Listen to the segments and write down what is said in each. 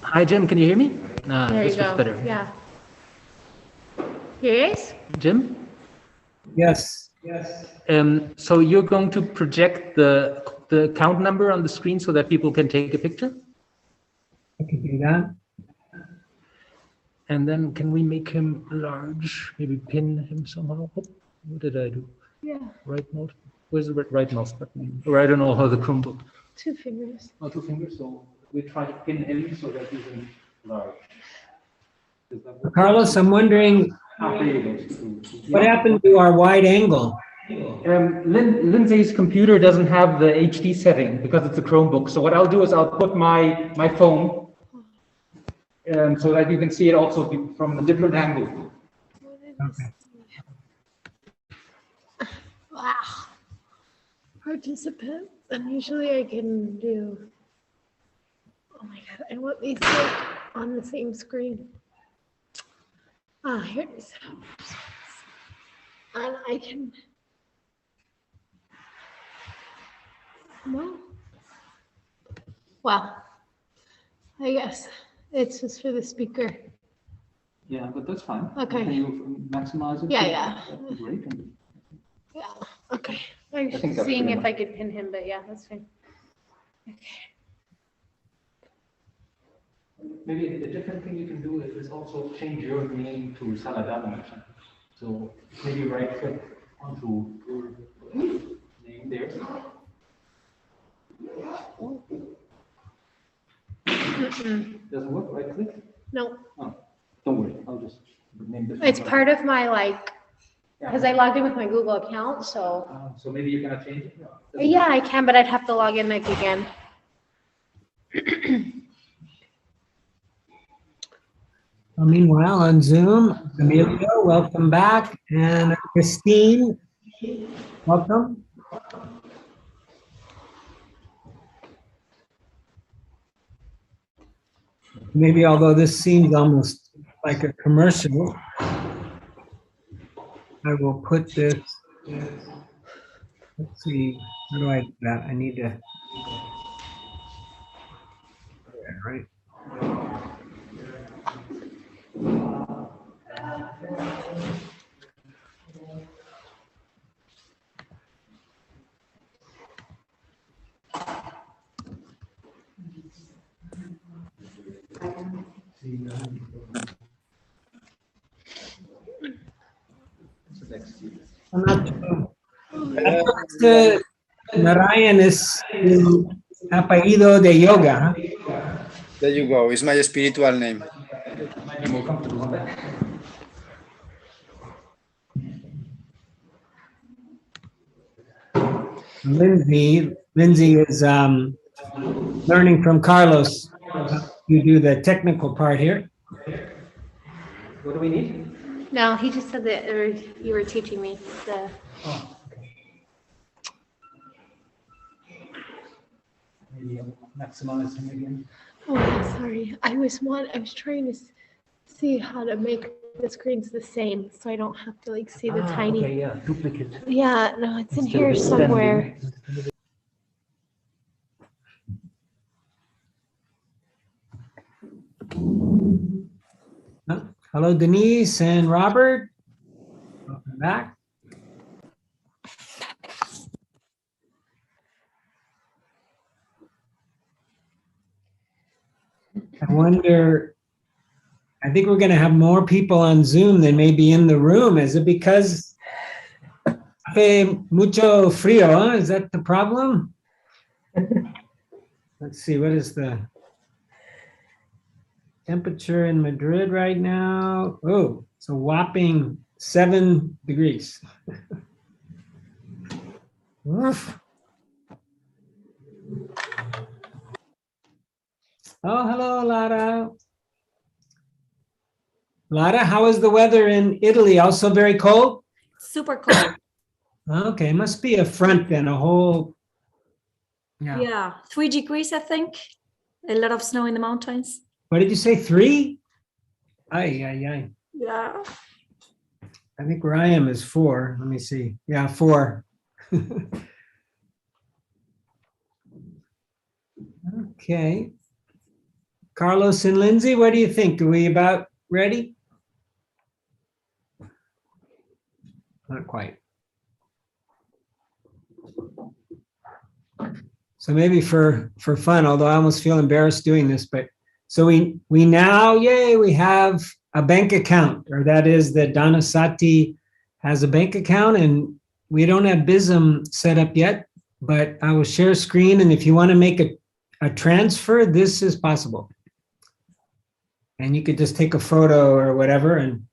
Hi, Jim. Can you hear me? There you go. Better. Yeah. Here he is. Jim? Yes. So you're going to project the count number on the screen so that people can take a picture? I can do that. And then can we make him large? Maybe pin him somehow? Oh, what did I do? Yeah. Right mouse? Where's the right mouse button? Or I don't know how the Chromebook. 2 fingers. Oh, 2 fingers. So we try to pin him so that he's in large. Carlos, I'm wondering what happened to our wide angle? Lindsay's computer doesn't have the HD setting because it's a Chromebook. So what I'll do is I'll put my phone so that you can see it also from a different angle. Okay. Wow. Participant. And usually I can do. Oh my God. I want these on the same screen. Ah, here it is. And I can. Well, I guess it's just for the speaker. Yeah, but that's fine. Okay. Can you maximize it? Yeah. That'd be great. Yeah. Okay. I was think that's seeing pretty if I could pin him, but yeah, that's fine. Okay. Maybe a different thing you can do is also change your name to Sala. So maybe right click onto your name there. Doesn't work, right click? No, Oh, don't worry, I'll just name this. it's part of my because I logged in with my Google account, so. So maybe you're gonna change it? Yeah, I can, but I'd have to log in again. Well, meanwhile, on Zoom, Emilio, welcome back, and Christine, welcome. Maybe although this seems almost like a commercial, I will put this, let's see, how do I do that? I need to, right? I'm not sure. Narayan is apellido de yoga. There you go. It's my spiritual name. Might be more comfortable on that. Lindsay is learning from Carlos. You do the technical part here. What do we need? No, he just said that you were teaching me the. Oh, okay. Maybe I'll maximize him again. Oh, yeah, sorry. I was trying to see how to make the screens the same, so I don't have to see the tiny. Okay, yeah, duplicate. Yeah, no, it's in here somewhere. Hello, Denise and Robert. Welcome back. I wonder, I think we're going to have more people on Zoom than maybe in the room. Is it because hace mucho frío? Huh? Is that the problem? Let's see, what is the temperature in Madrid right now? Oh, it's a whopping 7 degrees. Oof. Oh, hello, Lara. Lara, how is the weather in Italy? Also very cold? Super cold. Okay, must be a front then, a whole. Yeah, 3 degrees, I think. A lot of snow in the mountains. What did you say, 3? Ay. Yeah. I think where I am is 4. Let me see. Yeah, 4. Okay. Carlos and Lindsay, what do you think? Are we about ready? Not quite. So maybe for fun, although I almost feel embarrassed doing this, but so we now, yay, we have a bank account, or that is that Dāna Sati has a bank account, and we don't have BISM set up yet, but I will share screen, and if you want to make a transfer, this is possible. And you could just take a photo or whatever, and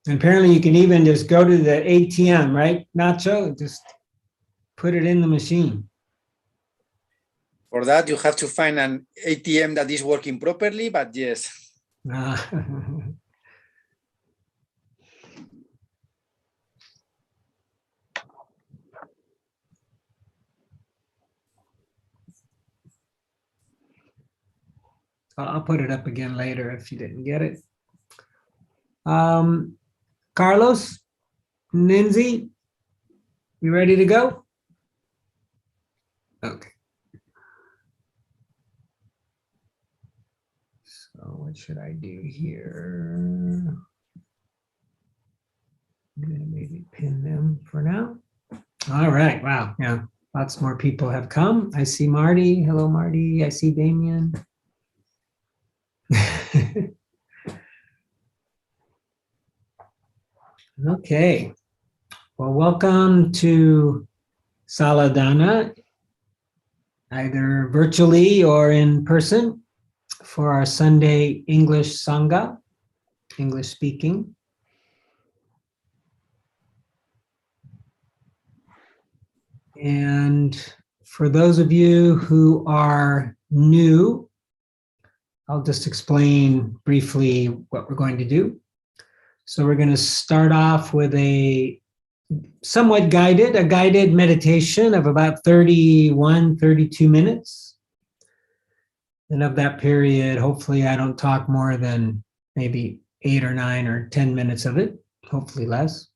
apparently you can even just go to the ATM, right, Nacho? Just put it in the machine. For that, you have to find an ATM that is working properly, but yes. I'll put it up again later if you didn't get it. Carlos, Lindsay, you ready to go? Okay. So what should I do here? I'm gonna maybe pin them for now. All right, wow, yeah, lots more people have come. I see Marty, hello Marty, I see Damien. Okay, well, welcome to Sala Dāna, either virtually or in person, for our Sunday English Sangha, English speaking. And for those of you who are new, I'll just explain briefly what we're going to do. So we're going to start off with a somewhat guided meditation of about 31, 32 minutes. And of that period, hopefully I don't talk more than maybe 8 or 9 or 10 minutes of it, hopefully less.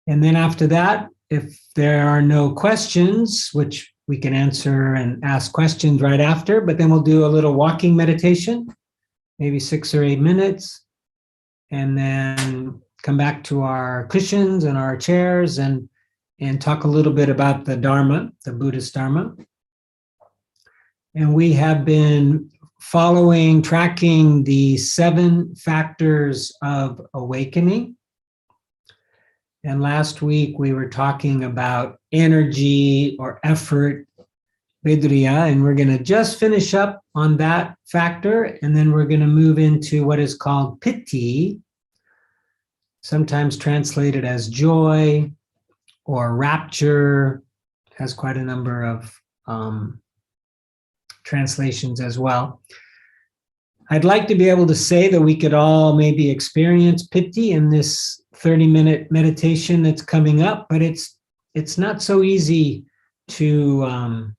And then after that, if there are no questions, which we can answer and ask questions right after, but then we'll do a little walking meditation, maybe 6 or 8 minutes, and then come back to our cushions and our chairs and talk a little bit about the Dharma, the Buddhist Dharma. And we have been tracking the 7 factors of awakening. And last week we were talking about energy or effort, vidriya, and we're going to just finish up on that factor, and then we're going to move into what is called piti, sometimes translated as joy or rapture, has quite a number of translations as well. I'd like to be able to say that we could all maybe experience piti in this 30-minute meditation that's coming up, but it's not so easy to,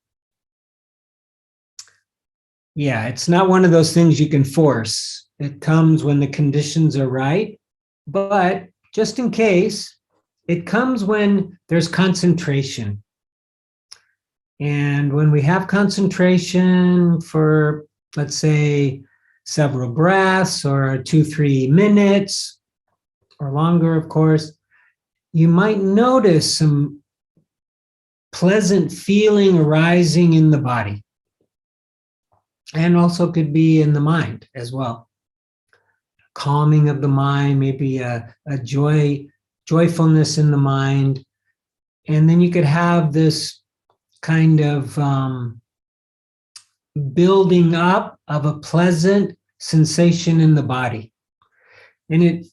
it's not one of those things you can force. It comes when the conditions are right, but just in case, it comes when there's concentration. And when we have concentration for, let's say, several breaths or 2-3 minutes, or longer, of course, you might notice some pleasant feeling arising in the body, and also could be in the mind as well. Calming of the mind, maybe a joyfulness in the mind, and then you could have this kind of building up of a pleasant sensation in the body. And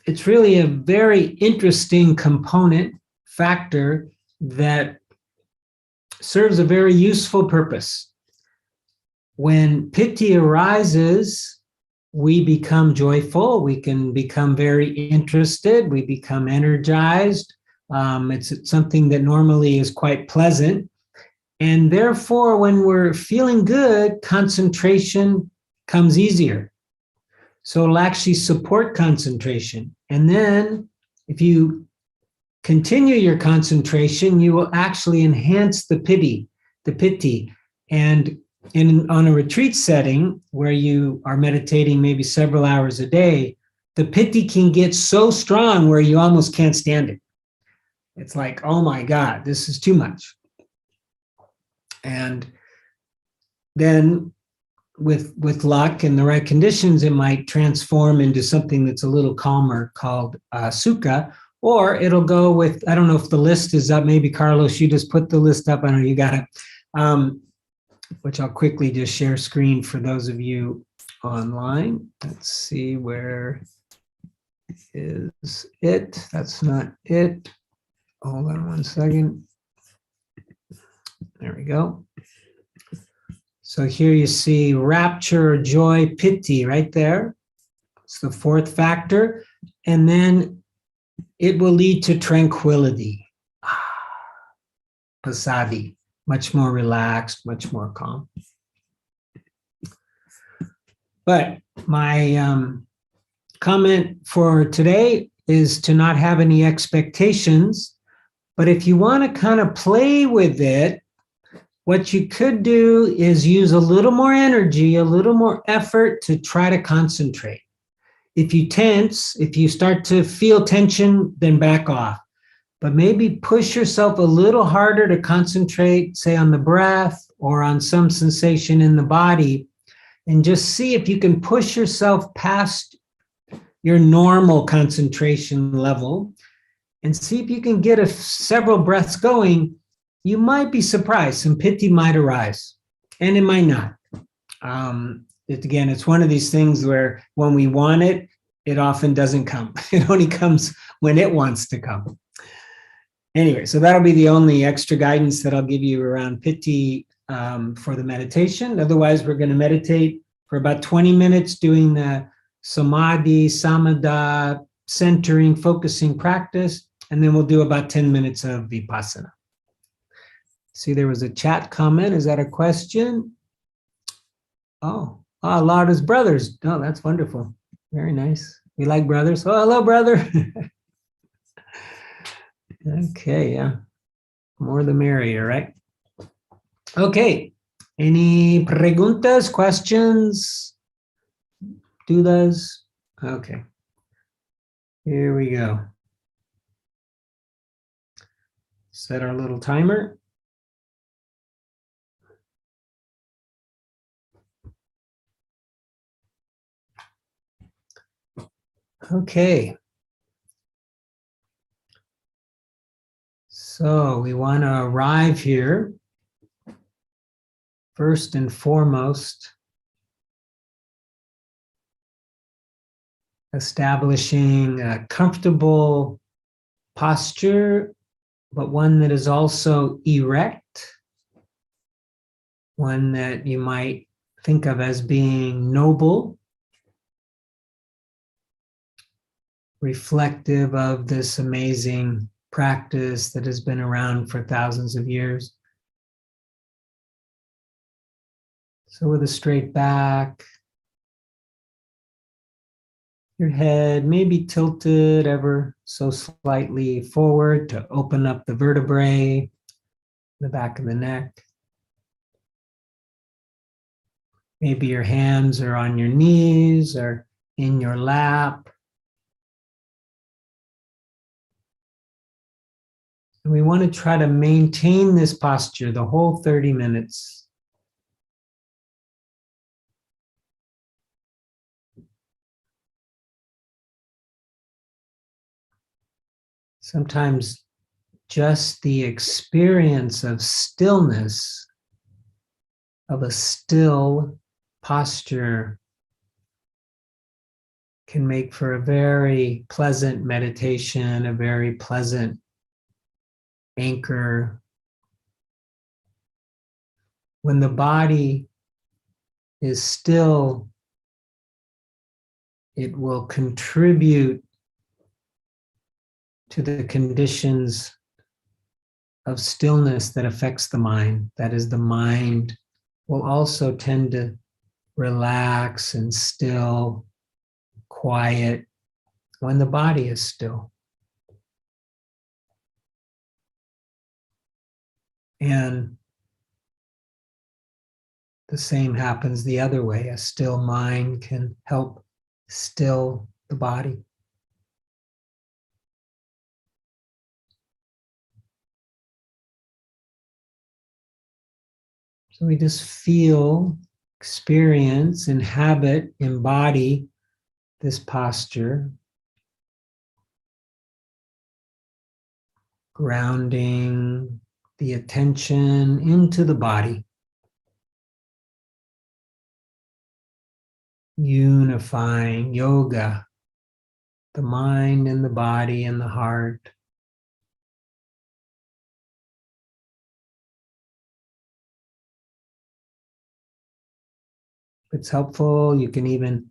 it's really a very interesting component factor that serves a very useful purpose. When piti arises, we become joyful, we can become very interested, we become energized. It's something that normally is quite pleasant. And therefore, when we're feeling good, concentration comes easier. So it'll actually support concentration. And then if you continue your concentration, you will actually enhance the piti. And on a retreat setting where you are meditating maybe several hours a day, the piti can get so strong where you almost can't stand it. It's like, oh my God, this is too much. And then with luck and the right conditions, it might transform into something that's a little calmer called sukha, or it'll go with, I don't know if the list is up, maybe Carlos, you just put the list up, I don't know, you got it, which I'll quickly just share screen for those of you online. Let's see, where is it? That's not it. Hold on one second. There we go. So here you see rapture, joy, piti right there. It's the fourth factor. And then it will lead to tranquility. Passaddhi, much more relaxed, much more calm. But my comment for today is to not have any expectations. But if you want to kind of play with it, what you could do is use a little more energy, a little more effort to try to concentrate. If you tense, if you start to feel tension, then back off. But maybe push yourself a little harder to concentrate, say on the breath or on some sensation in the body, and just see if you can push yourself past your normal concentration level and see if you can get several breaths going. You might be surprised. Some piti might arise, and it might not. Again, it's one of these things where when we want it, it often doesn't come. It only comes when it wants to come. Anyway, so that'll be the only extra guidance that I'll give you around piti for the meditation. Otherwise, we're going to meditate for about 20 minutes doing the samadhi, samadha, centering, focusing practice, and then we'll do about 10 minutes of vipassana. See, there was a chat comment. Is that a question? Oh, Lara's brothers. Oh, that's wonderful. Very nice. We like brothers. Oh, hello, brother. Okay, yeah. More the merrier, right? Okay. Any preguntas, questions, dudas? Okay. Here we go. Set our little timer. Okay. So we want to arrive here, first and foremost, establishing a comfortable posture, but one that is also erect, one that you might think of as being noble, reflective of this amazing practice that has been around for thousands of years. So with a straight back, your head maybe tilted ever so slightly forward to open up the vertebrae, the back of the neck. Maybe your hands are on your knees or in your lap. And we want to try to maintain this posture the whole 30 minutes. Sometimes just the experience of stillness, of a still posture, can make for a very pleasant meditation, a very pleasant anchor. When the body is still, it will contribute to the conditions of stillness that affects the mind. That is, the mind will also tend to relax and still quiet when the body is still. And the same happens the other way. A still mind can help still the body. So we just feel, experience, inhabit, embody this posture, grounding the attention into the body, unifying yoga, the mind and the body and the heart. If it's helpful, you can even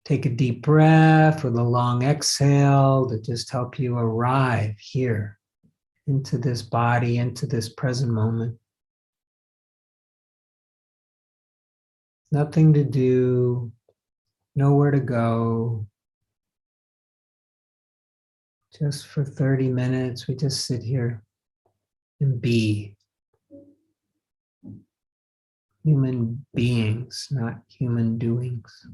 take a deep breath with a long exhale to just help you arrive here into this body, into this present moment. Nothing to do, nowhere to go. Just for 30 minutes, we just sit here and be. Human beings, not human doings.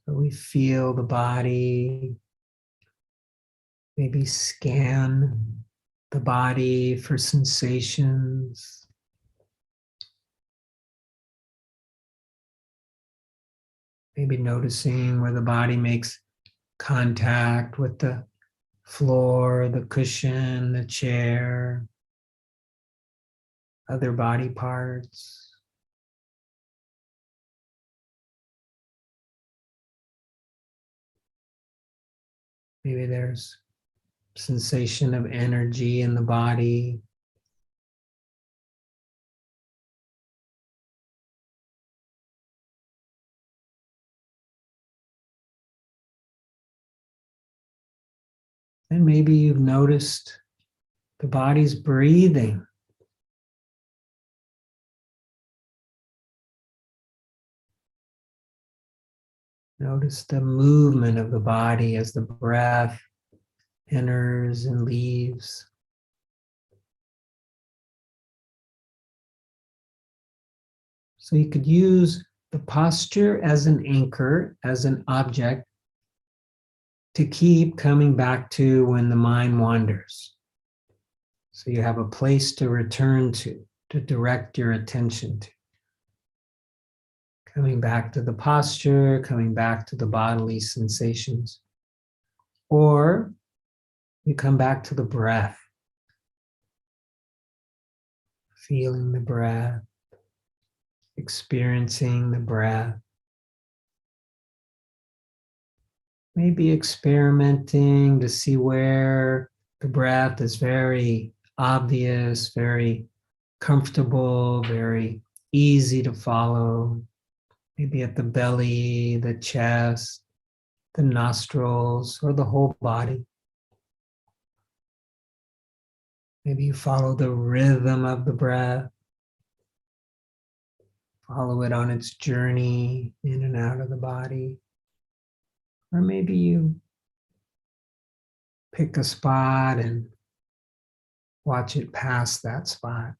So we feel the body, maybe scan the body for sensations. Maybe noticing where the body makes contact with the floor, the cushion, the chair, other body parts. Maybe there's sensation of energy in the body. And maybe you've noticed the body's breathing. Notice the movement of the body as the breath enters and leaves. So you could use the posture as an anchor, as an object to keep coming back to when the mind wanders. So you have a place to return to direct your attention to. Coming back to the posture, coming back to the bodily sensations. Or you come back to the breath, feeling the breath, experiencing the breath. Maybe experimenting to see where the breath is very obvious, very comfortable, very easy to follow. Maybe at the belly, the chest, the nostrils, or the whole body. Maybe you follow the rhythm of the breath. Follow it on its journey in and out of the body. Or maybe you pick a spot and watch it pass that spot.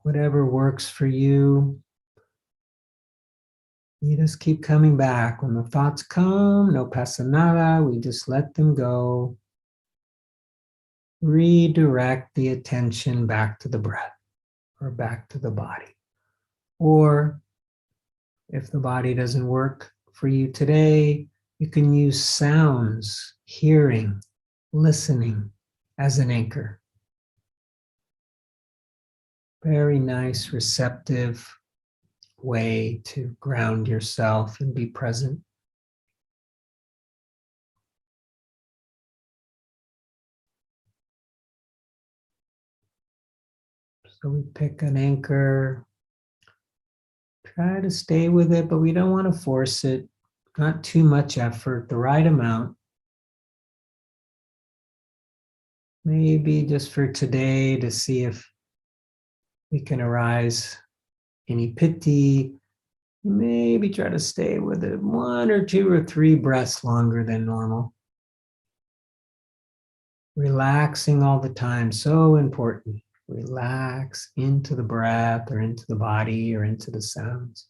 Whatever works for you. You just keep coming back. When the thoughts come, no pasa nada, we just let them go. Redirect the attention back to the breath or back to the body. Or if the body doesn't work for you today, you can use sounds, hearing, listening as an anchor. Very nice, receptive way to ground yourself and be present. So we pick an anchor, try to stay with it, but we don't want to force it. Not too much effort, the right amount. Maybe just for today to see if we can arise any piti. Maybe try to stay with it 1 or 2 or 3 breaths longer than normal. Relaxing all the time, so important. Relax into the breath or into the body or into the sounds.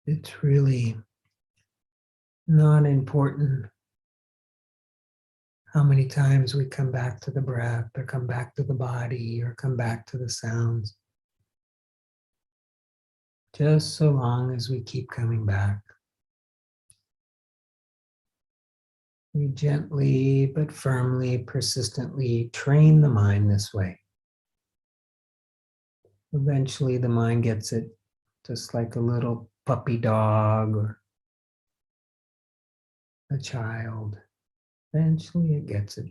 it's really not important how many times we come back to the breath or come back to the body or come back to the sounds. Just so long as we keep coming back. We gently but firmly, persistently train the mind this way. Eventually the mind gets it, just like a little puppy dog or a child. Eventually it gets it.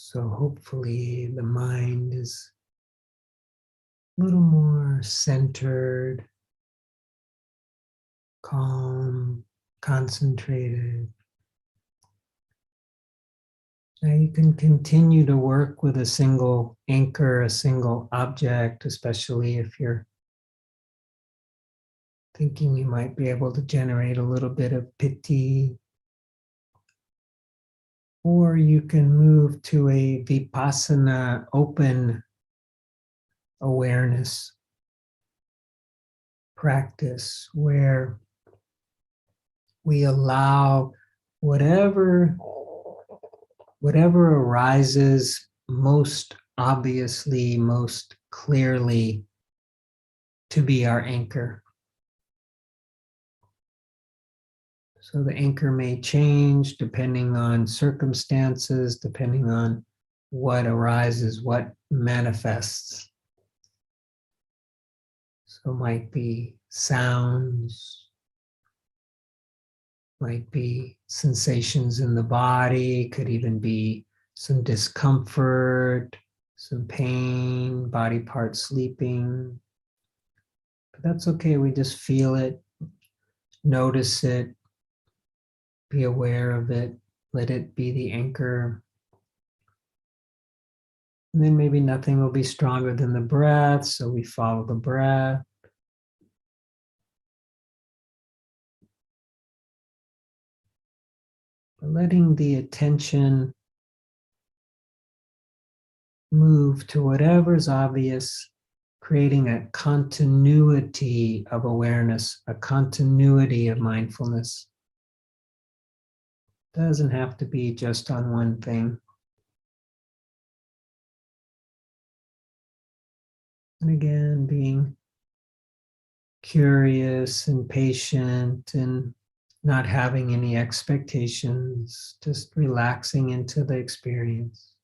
So hopefully the mind is a little more centered, calm, concentrated. Now you can continue to work with a single anchor, a single object, especially if you're thinking you might be able to generate a little bit of piti. Or you can move to a vipassana open awareness practice where we allow whatever arises most obviously, most clearly to be our anchor. So the anchor may change depending on circumstances, depending on what arises, what manifests. So might be sounds, might be sensations in the body, could even be some discomfort, some pain, body parts sleeping. But that's okay, we just feel it, notice it, be aware of it, let it be the anchor. And then maybe nothing will be stronger than the breath, so we follow the breath. But letting the attention move to whatever's obvious, creating a continuity of awareness, a continuity of mindfulness. Doesn't have to be just on one thing. And again, being curious and patient and not having any expectations, just relaxing into the experience.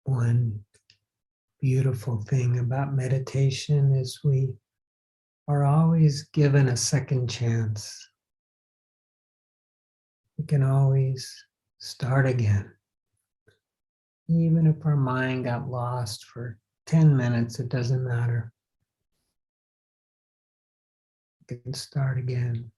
One beautiful thing about meditation is we are always given a second chance. We can always start again. Even if our mind got lost for 10 minutes, it doesn't matter. We can start again.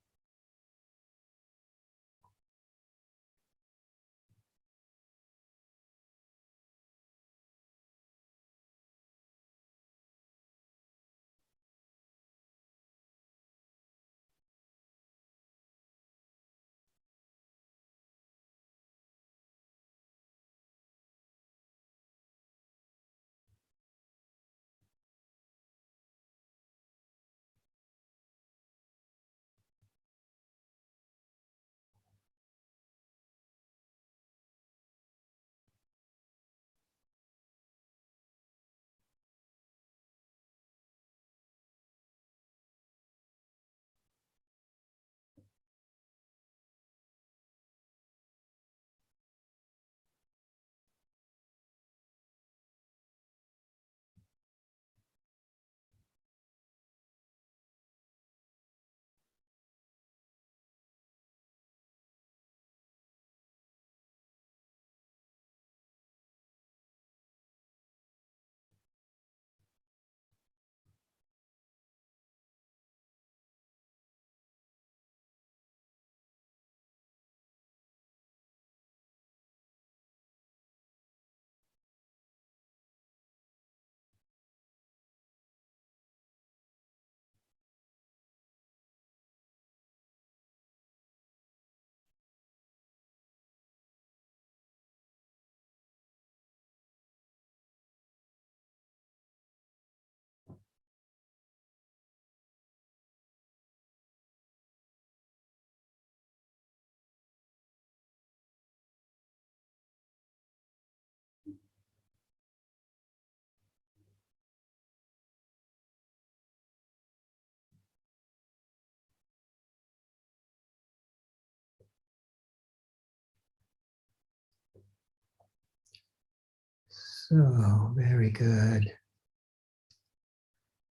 So, very good.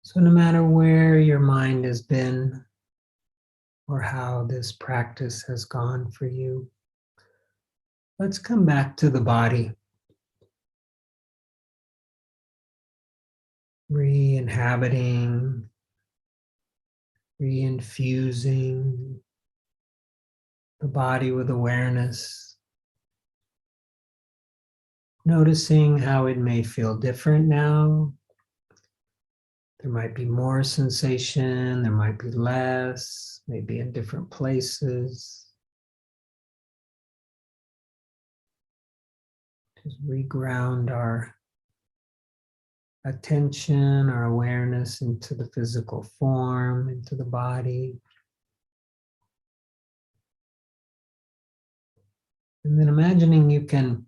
So no matter where your mind has been or how this practice has gone for you, let's come back to the body. Re-inhabiting, re-infusing the body with awareness. Noticing how it may feel different now. There might be more sensation, there might be less, maybe in different places. Just reground our attention, our awareness into the physical form, into the body. And then imagining you can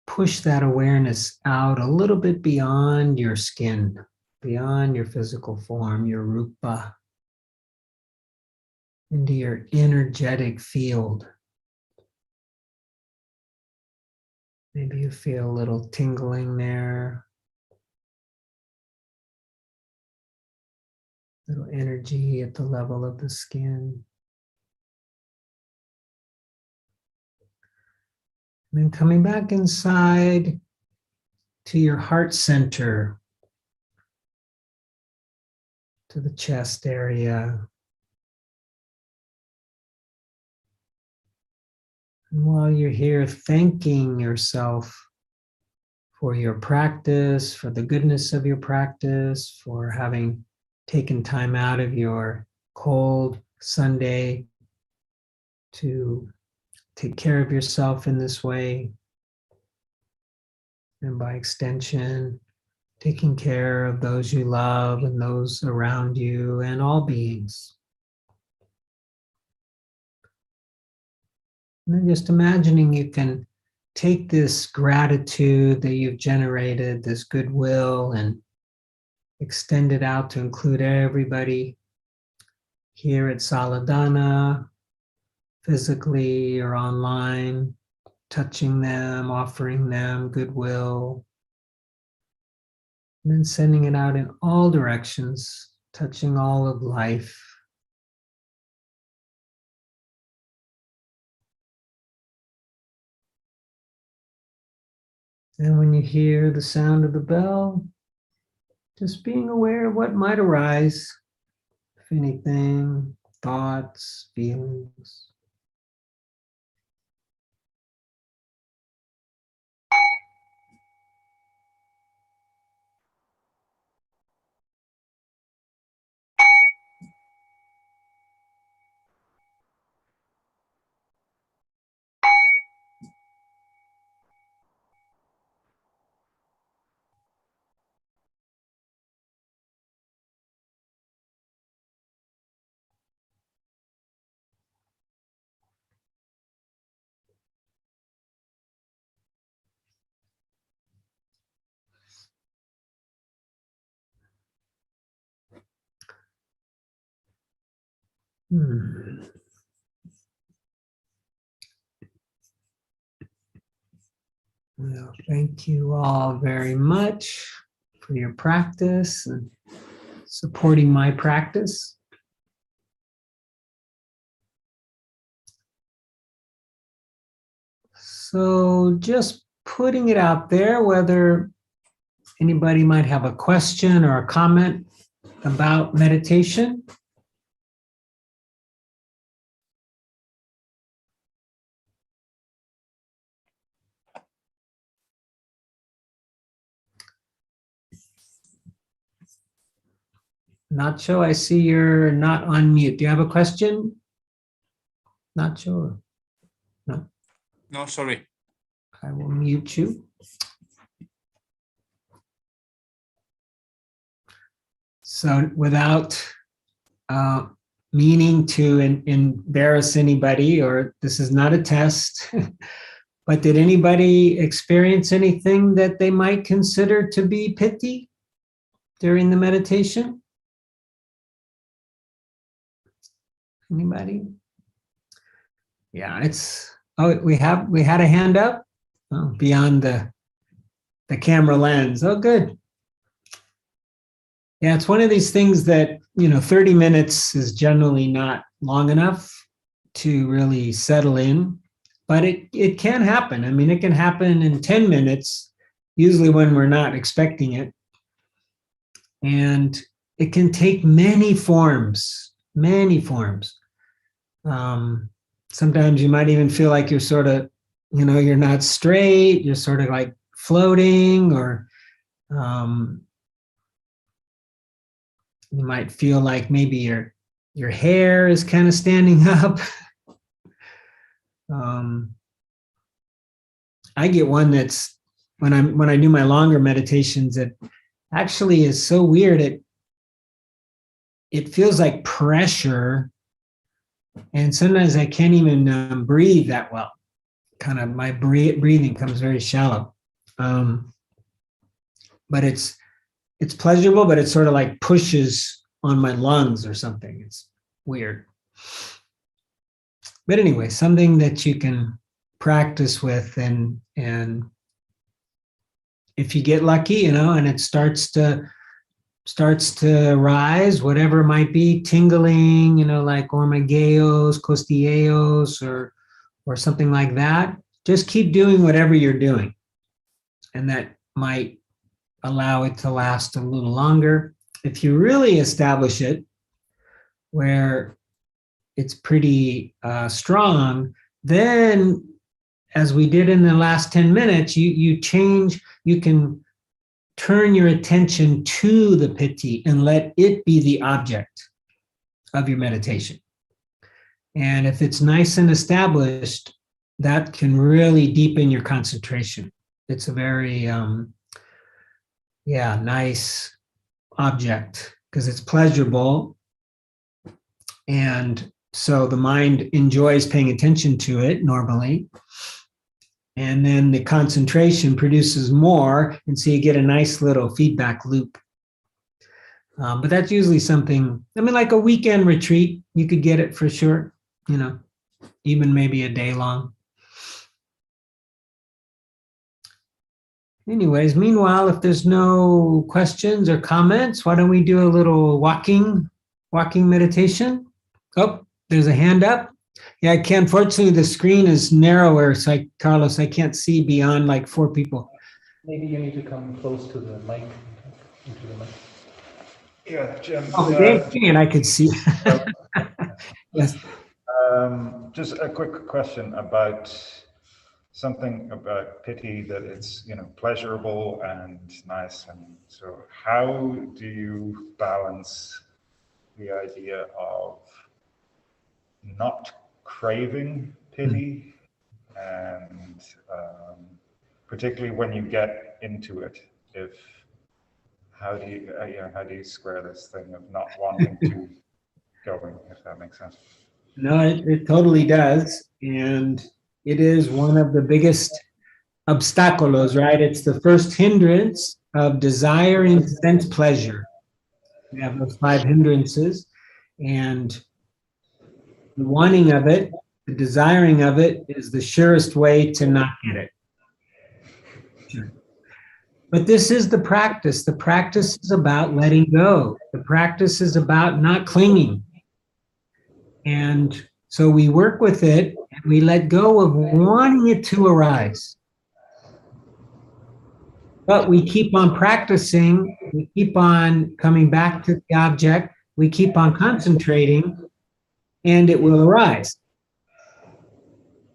push that awareness out a little bit beyond your skin, beyond your physical form, your rupa, into your energetic field. Maybe you feel a little tingling there, little energy at the level of the skin. And then coming back inside to your heart center, to the chest area. And while you're here, thanking yourself for your practice, for the goodness of your practice, for having taken time out of your cold Sunday to take care of yourself in this way. And by extension, taking care of those you love and those around you and all beings. And then just imagining you can take this gratitude that you've generated, this goodwill, and extend it out to include everybody here at Sala Dāna, physically or online, touching them, offering them goodwill, And then sending it out in all directions, touching all of life. And when you hear the sound of the bell, just being aware of what might arise, if anything, thoughts, feelings. Well, thank you all very much for your practice and supporting my practice. So just putting it out there, whether anybody might have a question or a comment about meditation. Nacho, I see you're not on mute. Do you have a question? Nacho? No, No, sorry. I will mute you. So without meaning to embarrass anybody, or this is not a test, but did anybody experience anything that they might consider to be pity during the meditation? Anybody? Yeah, it's, oh, we had a hand up. Oh, beyond the camera lens. Oh, good. Yeah, it's one of these things that, 30 minutes is generally not long enough to really settle in, but it can happen. I mean, it can happen in 10 minutes, usually when we're not expecting it. And it can take many forms, many forms. Sometimes you might even feel like you're sort of, you're not straight, you're sort of like floating, or you might feel like maybe your hair is kind of standing up. I get one that's when I do my longer meditations, it actually is so weird. It feels like pressure, and sometimes I can't even breathe that well. Kind of my breathing comes very shallow. But it's pleasurable, but it sort of like pushes on my lungs or something. It's weird. But anyway, something that you can practice with, and if you get lucky, and it starts to rise, whatever it might be, tingling, like hormigueos, costillos, or something like that, just keep doing whatever you're doing. And that might allow it to last a little longer. If you really establish it where it's pretty strong, then, as we did in the last 10 minutes, you can turn your attention to the piti and let it be the object of your meditation. And if it's nice and established, that can really deepen your concentration. It's a very, nice object because it's pleasurable. And so the mind enjoys paying attention to it normally. And then the concentration produces more, and so you get a nice little feedback loop. But that's usually something, like a weekend retreat, you could get it for sure, even maybe a day long. anyways, meanwhile, if there's no questions or comments, why don't we do a little walking meditation? Oh, there's a hand up. Yeah, I can't. Unfortunately, the screen is narrower, so Carlos, I can't see beyond like 4 people. Maybe you need to come close to the mic. Into the mic. Yeah, Jim. Oh, they can. I could see. Yes. Just a quick question about something about pity, that it's, you know, pleasurable and nice, and so how do you balance the idea of not craving pity and particularly when you get into it, how do you square this thing of not wanting to going, if that makes sense? No, it totally does. And it is one of the biggest obstacles, right? It's the first hindrance of desiring sense pleasure. We have those 5 hindrances, and the wanting of it, the desiring of it is the surest way to not get it. Sure. But this is the practice. The practice is about letting go. The practice is about not clinging. And so we work with it and we let go of wanting it to arise. But we keep on practicing, we keep on coming back to the object, we keep on concentrating, and it will arise.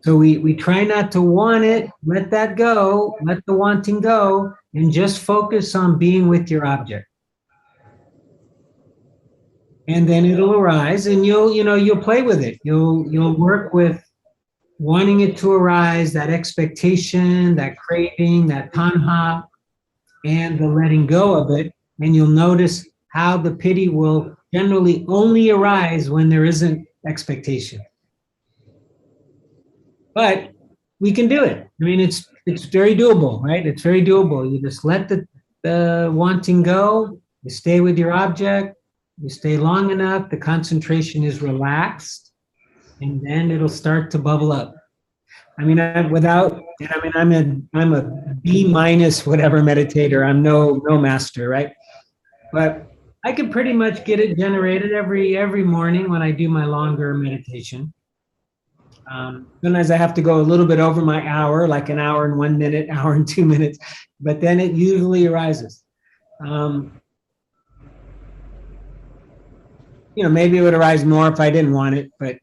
So we try not to want it, let that go, let the wanting go, and just focus on being with your object. And then it'll arise, and you'll play with it. You'll work with wanting it to arise, that expectation, that craving, that tanha, and the letting go of it. And you'll notice how the pity will generally only arise when there isn't expectation. But we can do it. I mean, it's very doable, right? It's very doable. You just let the wanting go, you stay with your object, you stay long enough, the concentration is relaxed, and then it'll start to bubble up. I mean, I'm a B- whatever meditator. I'm no master, right? But I can pretty much get it generated every morning when I do my longer meditation. Sometimes I have to go a little bit over my hour, like an hour and 1 minute, hour and 2 minutes, but then it usually arises. Maybe it would arise more if I didn't want it, but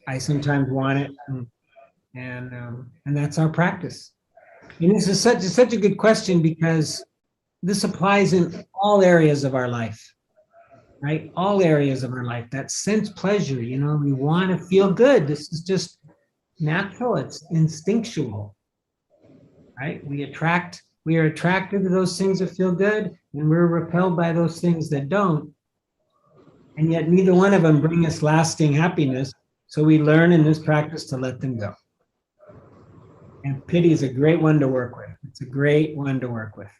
I sometimes want it, and that's our practice. And this is such a good question, because this applies in all areas of our life, right? All areas of our life. That sense pleasure, we want to feel good. This is just natural. It's instinctual, right? We are attracted to those things that feel good, and we're repelled by those things that don't. And yet neither one of them bring us lasting happiness. So we learn in this practice to let them go. And pity is a great one to work with. It's a great one to work with,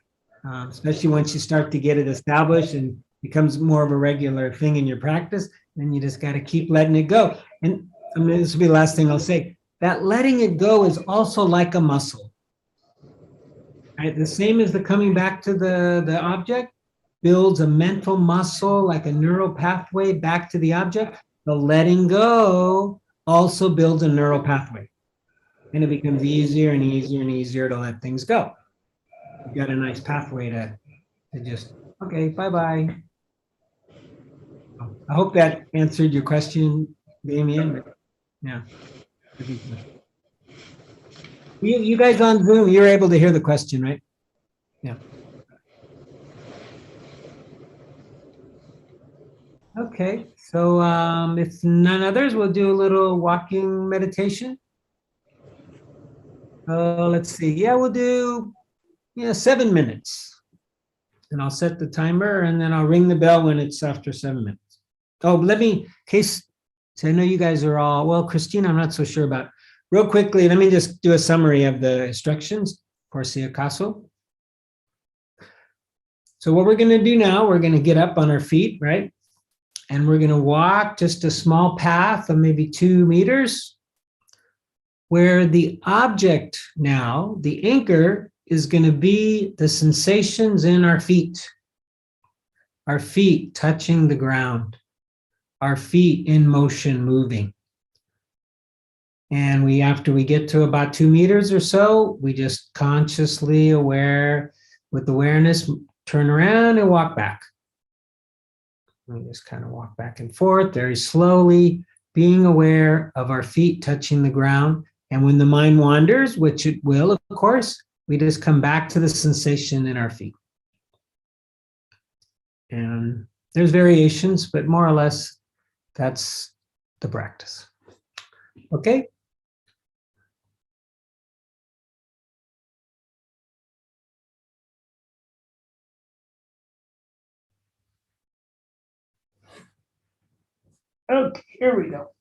especially once you start to get it established and becomes more of a regular thing in your practice. Then you just got to keep letting it go. And this will be the last thing I'll say. That letting it go is also like a muscle. Right? The same as the coming back to the object builds a mental muscle, like a neural pathway back to the object. The letting go also builds a neural pathway. And it becomes easier and easier and easier to let things go. You've got a nice pathway to just, okay, bye-bye. I hope that answered your question, Damien. Yeah. You guys on Zoom, you're able to hear the question, right? Yeah. Okay, so if none others, we'll do a little walking meditation. Let's see. Yeah, we'll do 7 minutes. And I'll set the timer, and then I'll ring the bell when it's after 7 minutes. Oh, so I know you guys are all, well, Christina, I'm not so sure about. Real quickly, let me just do a summary of the instructions, por si acaso. So what we're going to do now, we're going to get up on our feet, right? And we're going to walk just a small path of maybe 2 meters, where the object now, the anchor, is going to be the sensations in our feet touching the ground, our feet in motion, moving. And after we get to about 2 meters or so, we just consciously aware, with awareness, turn around and walk back. We just kind of walk back and forth very slowly, being aware of our feet touching the ground. And when the mind wanders, which it will, of course, we just come back to the sensation in our feet. And there's variations, but more or less, that's the practice. Okay? Okay, here we go.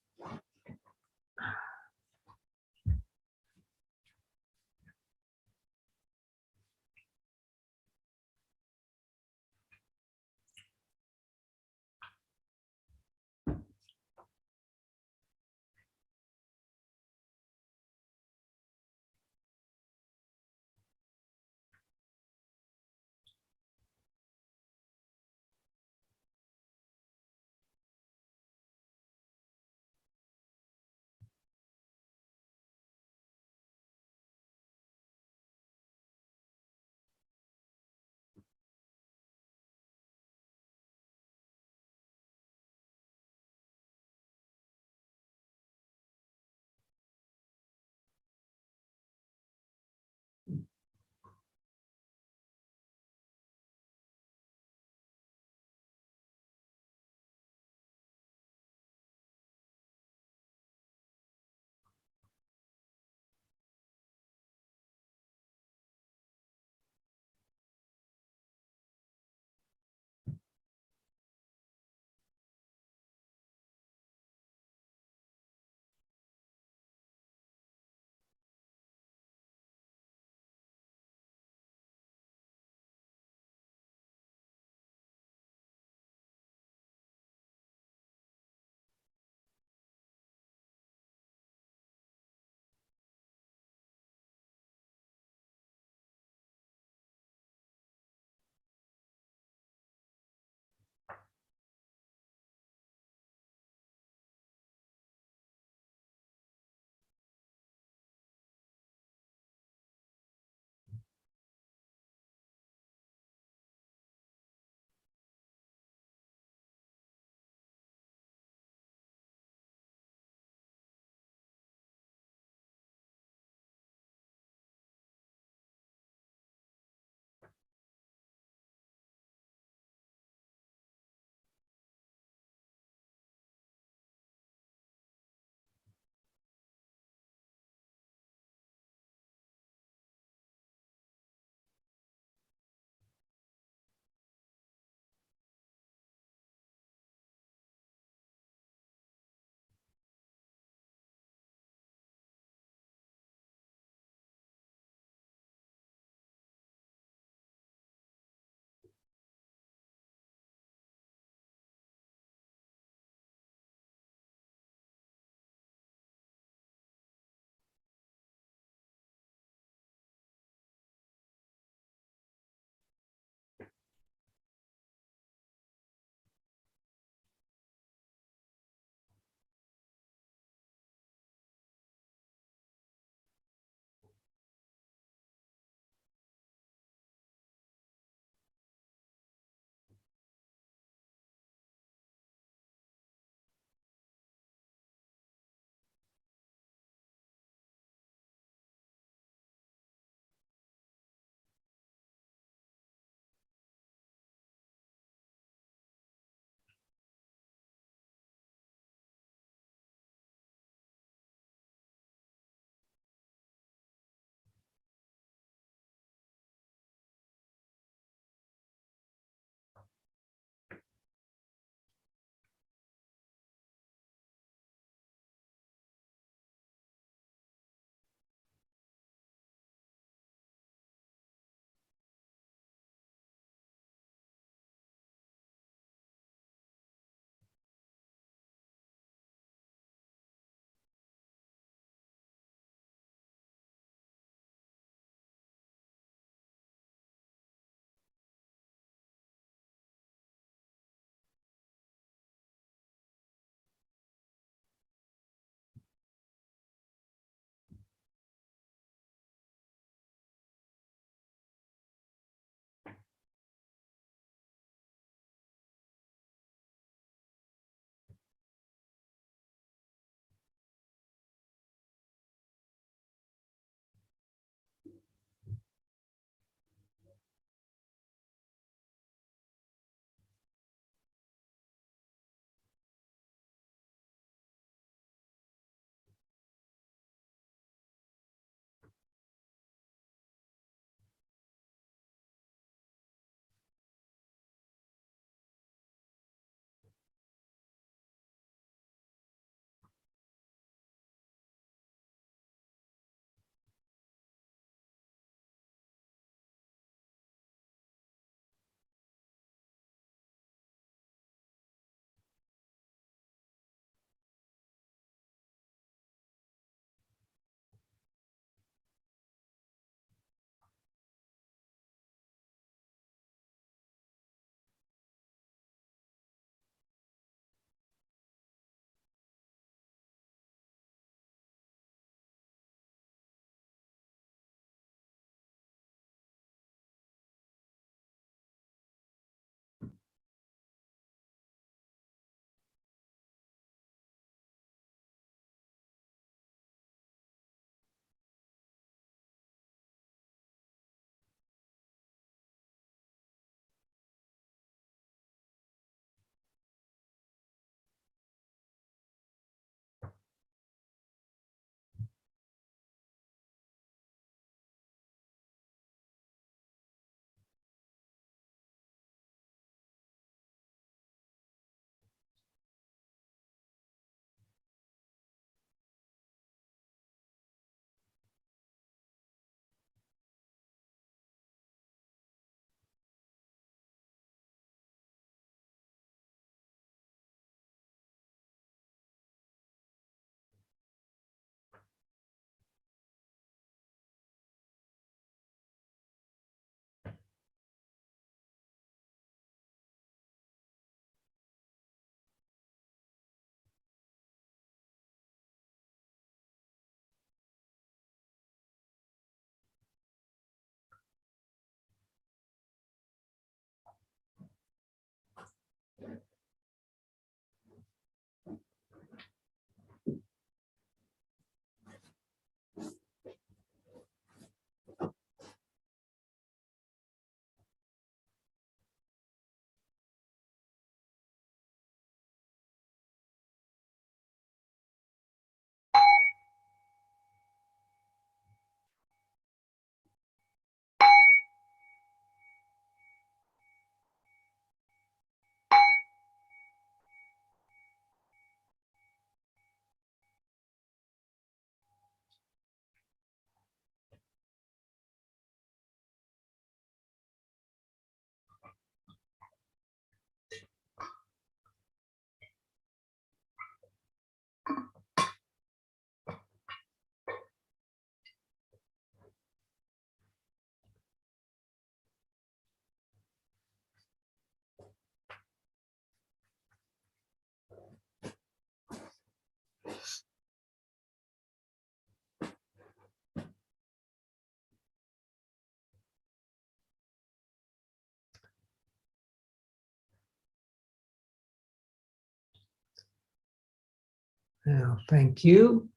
Well, thank you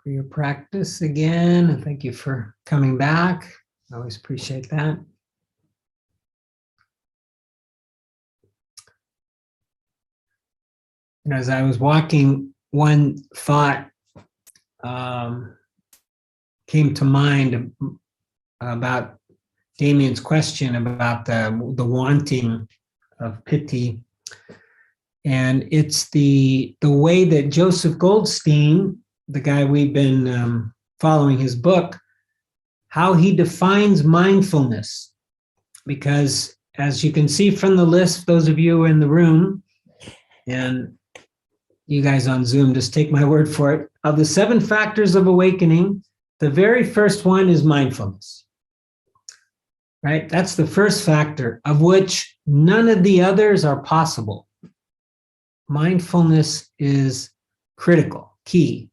for your practice again, and thank you for coming back. I always appreciate that. And as I was walking, one thought came to mind about Damien's question about the wanting of piti. And it's the way that Joseph Goldstein, the guy we've been following his book, how he defines mindfulness. Because as you can see from the list, those of you in the room, and you guys on Zoom, just take my word for it, of the 7 factors of awakening, the very first one is mindfulness. Right? That's the first factor, of which none of the others are possible. Mindfulness is critical, key.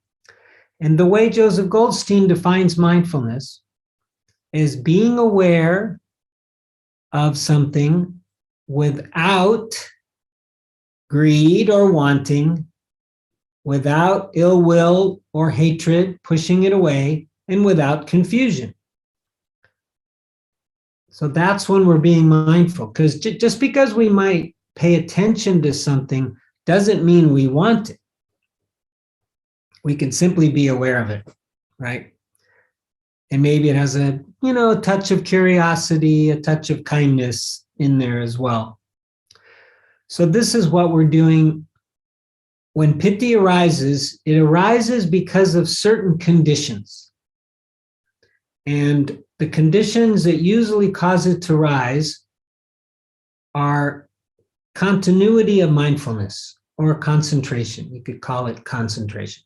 And the way Joseph Goldstein defines mindfulness is being aware of something without greed or wanting, without ill will or hatred, pushing it away, and without confusion. So that's when we're being mindful, because just because we might pay attention to something doesn't mean we want it. We can simply be aware of it, right? And maybe it has a touch of curiosity, a touch of kindness in there as well. So this is what we're doing. When piti arises, it arises because of certain conditions. And the conditions that usually cause it to rise are continuity of mindfulness or concentration. You could call it concentration.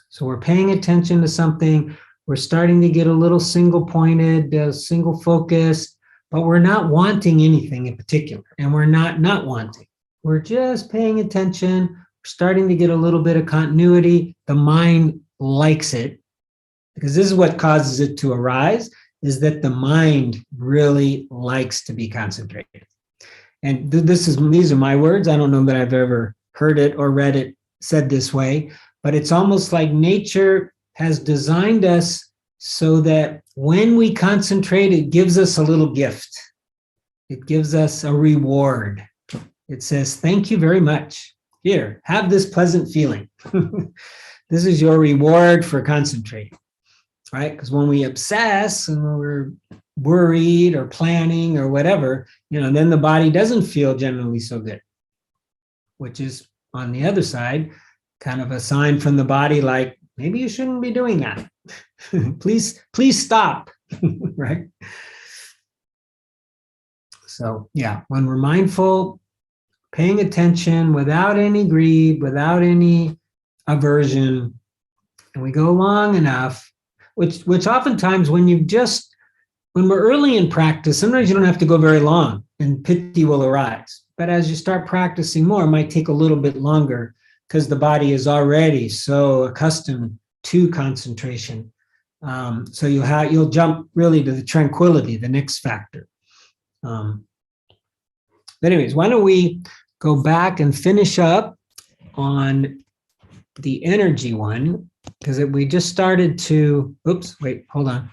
So we're paying attention to something. We're starting to get a little single-pointed, single-focused, but we're not wanting anything in particular. And we're not wanting. We're just paying attention. We're starting to get a little bit of continuity. The mind likes it, because this is what causes it to arise, is that the mind really likes to be concentrated. And these are my words. I don't know that I've ever heard it or read it said this way, but it's almost like nature has designed us so that when we concentrate, it gives us a little gift. It gives us a reward. It says, thank you very much. Here, have this pleasant feeling. This is your reward for concentrating, right? Because when we obsess and we're worried or planning or whatever, then the body doesn't feel generally so good, which is on the other side, kind of a sign from the body like, maybe you shouldn't be doing that. Please stop, right? So yeah, when we're mindful, paying attention without any greed, without any aversion, and we go long enough, which oftentimes when we're early in practice, sometimes you don't have to go very long and piti will arise. But as you start practicing more, it might take a little bit longer because the body is already so accustomed to concentration. So you'll jump really to the tranquility, the next factor. But anyways, why don't we go back and finish up on the energy one, because we just started to, oops, wait, hold on.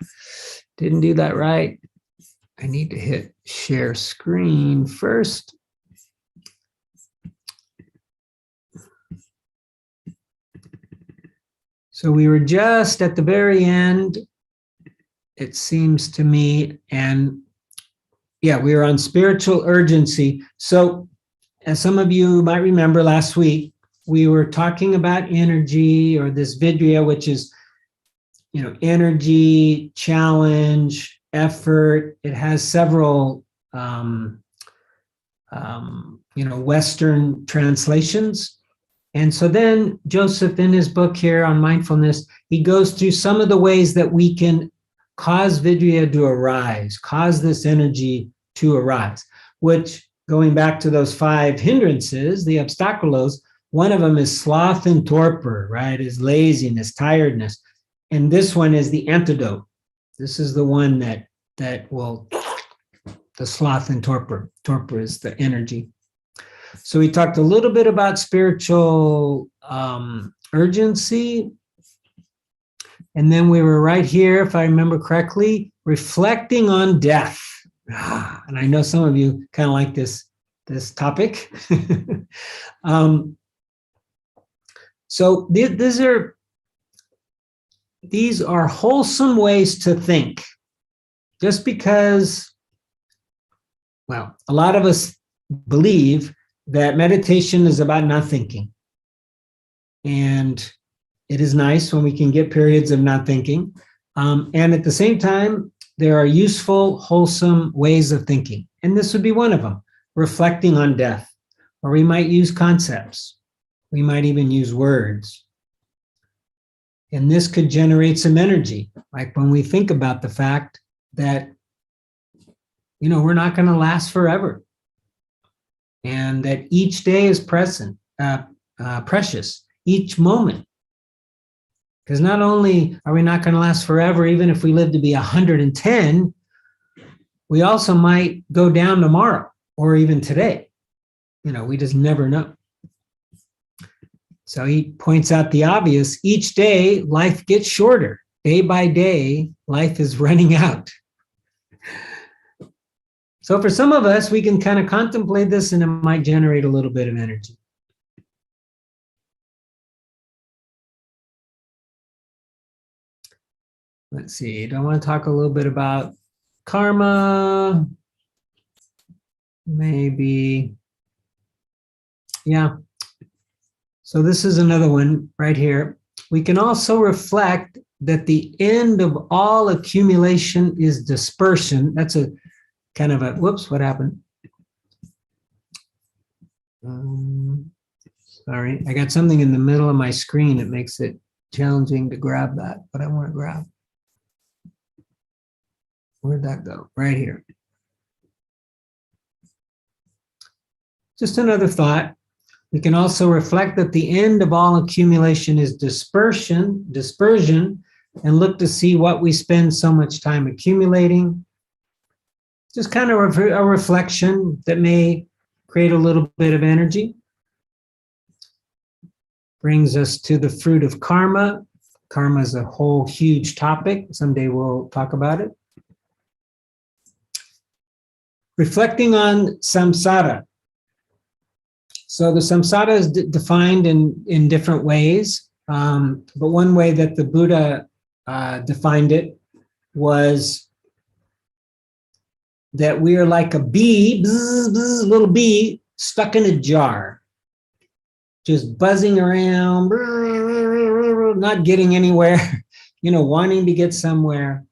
Didn't do that right. I need to hit share screen first. So we were just at the very end, it seems to me, and yeah, we were on spiritual urgency. So as some of you might remember last week, we were talking about energy, or this vidya, which is, energy, challenge, effort. It has several, Western translations. And so then Joseph, in his book here on mindfulness, he goes through some of the ways that we can cause vidya to arise, cause this energy to arise, which, going back to those 5 hindrances, the obstaculos, one of them is sloth and torpor, right? Is laziness, tiredness. And this one is the antidote. This is the one that will, the sloth and torpor. Torpor is the energy. So we talked a little bit about spiritual urgency. And then we were right here, if I remember correctly, reflecting on death. And I know some of you kind of like this topic. So these are wholesome ways to think. Just because, well, a lot of us believe that meditation is about not thinking. And it is nice when we can get periods of not thinking. And at the same time, there are useful, wholesome ways of thinking. And this would be one of them, reflecting on death. Or we might use concepts. We might even use words. And this could generate some energy. Like when we think about the fact that, we're not going to last forever. And that each day is precious, each moment. Because not only are we not going to last forever, even if we live to be 110, we also might go down tomorrow or even today. We just never know. So he points out the obvious. Each day, life gets shorter. Day by day, life is running out. So for some of us, we can kind of contemplate this and it might generate a little bit of energy. Let's see, do I want to talk a little bit about karma? Maybe. Yeah. So this is another one right here. We can also reflect that the end of all accumulation is dispersion. That's a kind of a, whoops, what happened? Sorry, I got something in the middle of my screen that makes it challenging to grab that, but I want to grab. Where'd that go? Right here. Just another thought. We can also reflect that the end of all accumulation is dispersion, and look to see what we spend so much time accumulating. Just kind of a reflection that may create a little bit of energy. Brings us to the fruit of karma. Karma is a whole huge topic. Someday we'll talk about it. Reflecting on samsara. So the samsara is defined in different ways, but one way that the Buddha defined it was that we are like a bee, bzz, bzz, little bee stuck in a jar, just buzzing around, not getting anywhere, wanting to get somewhere.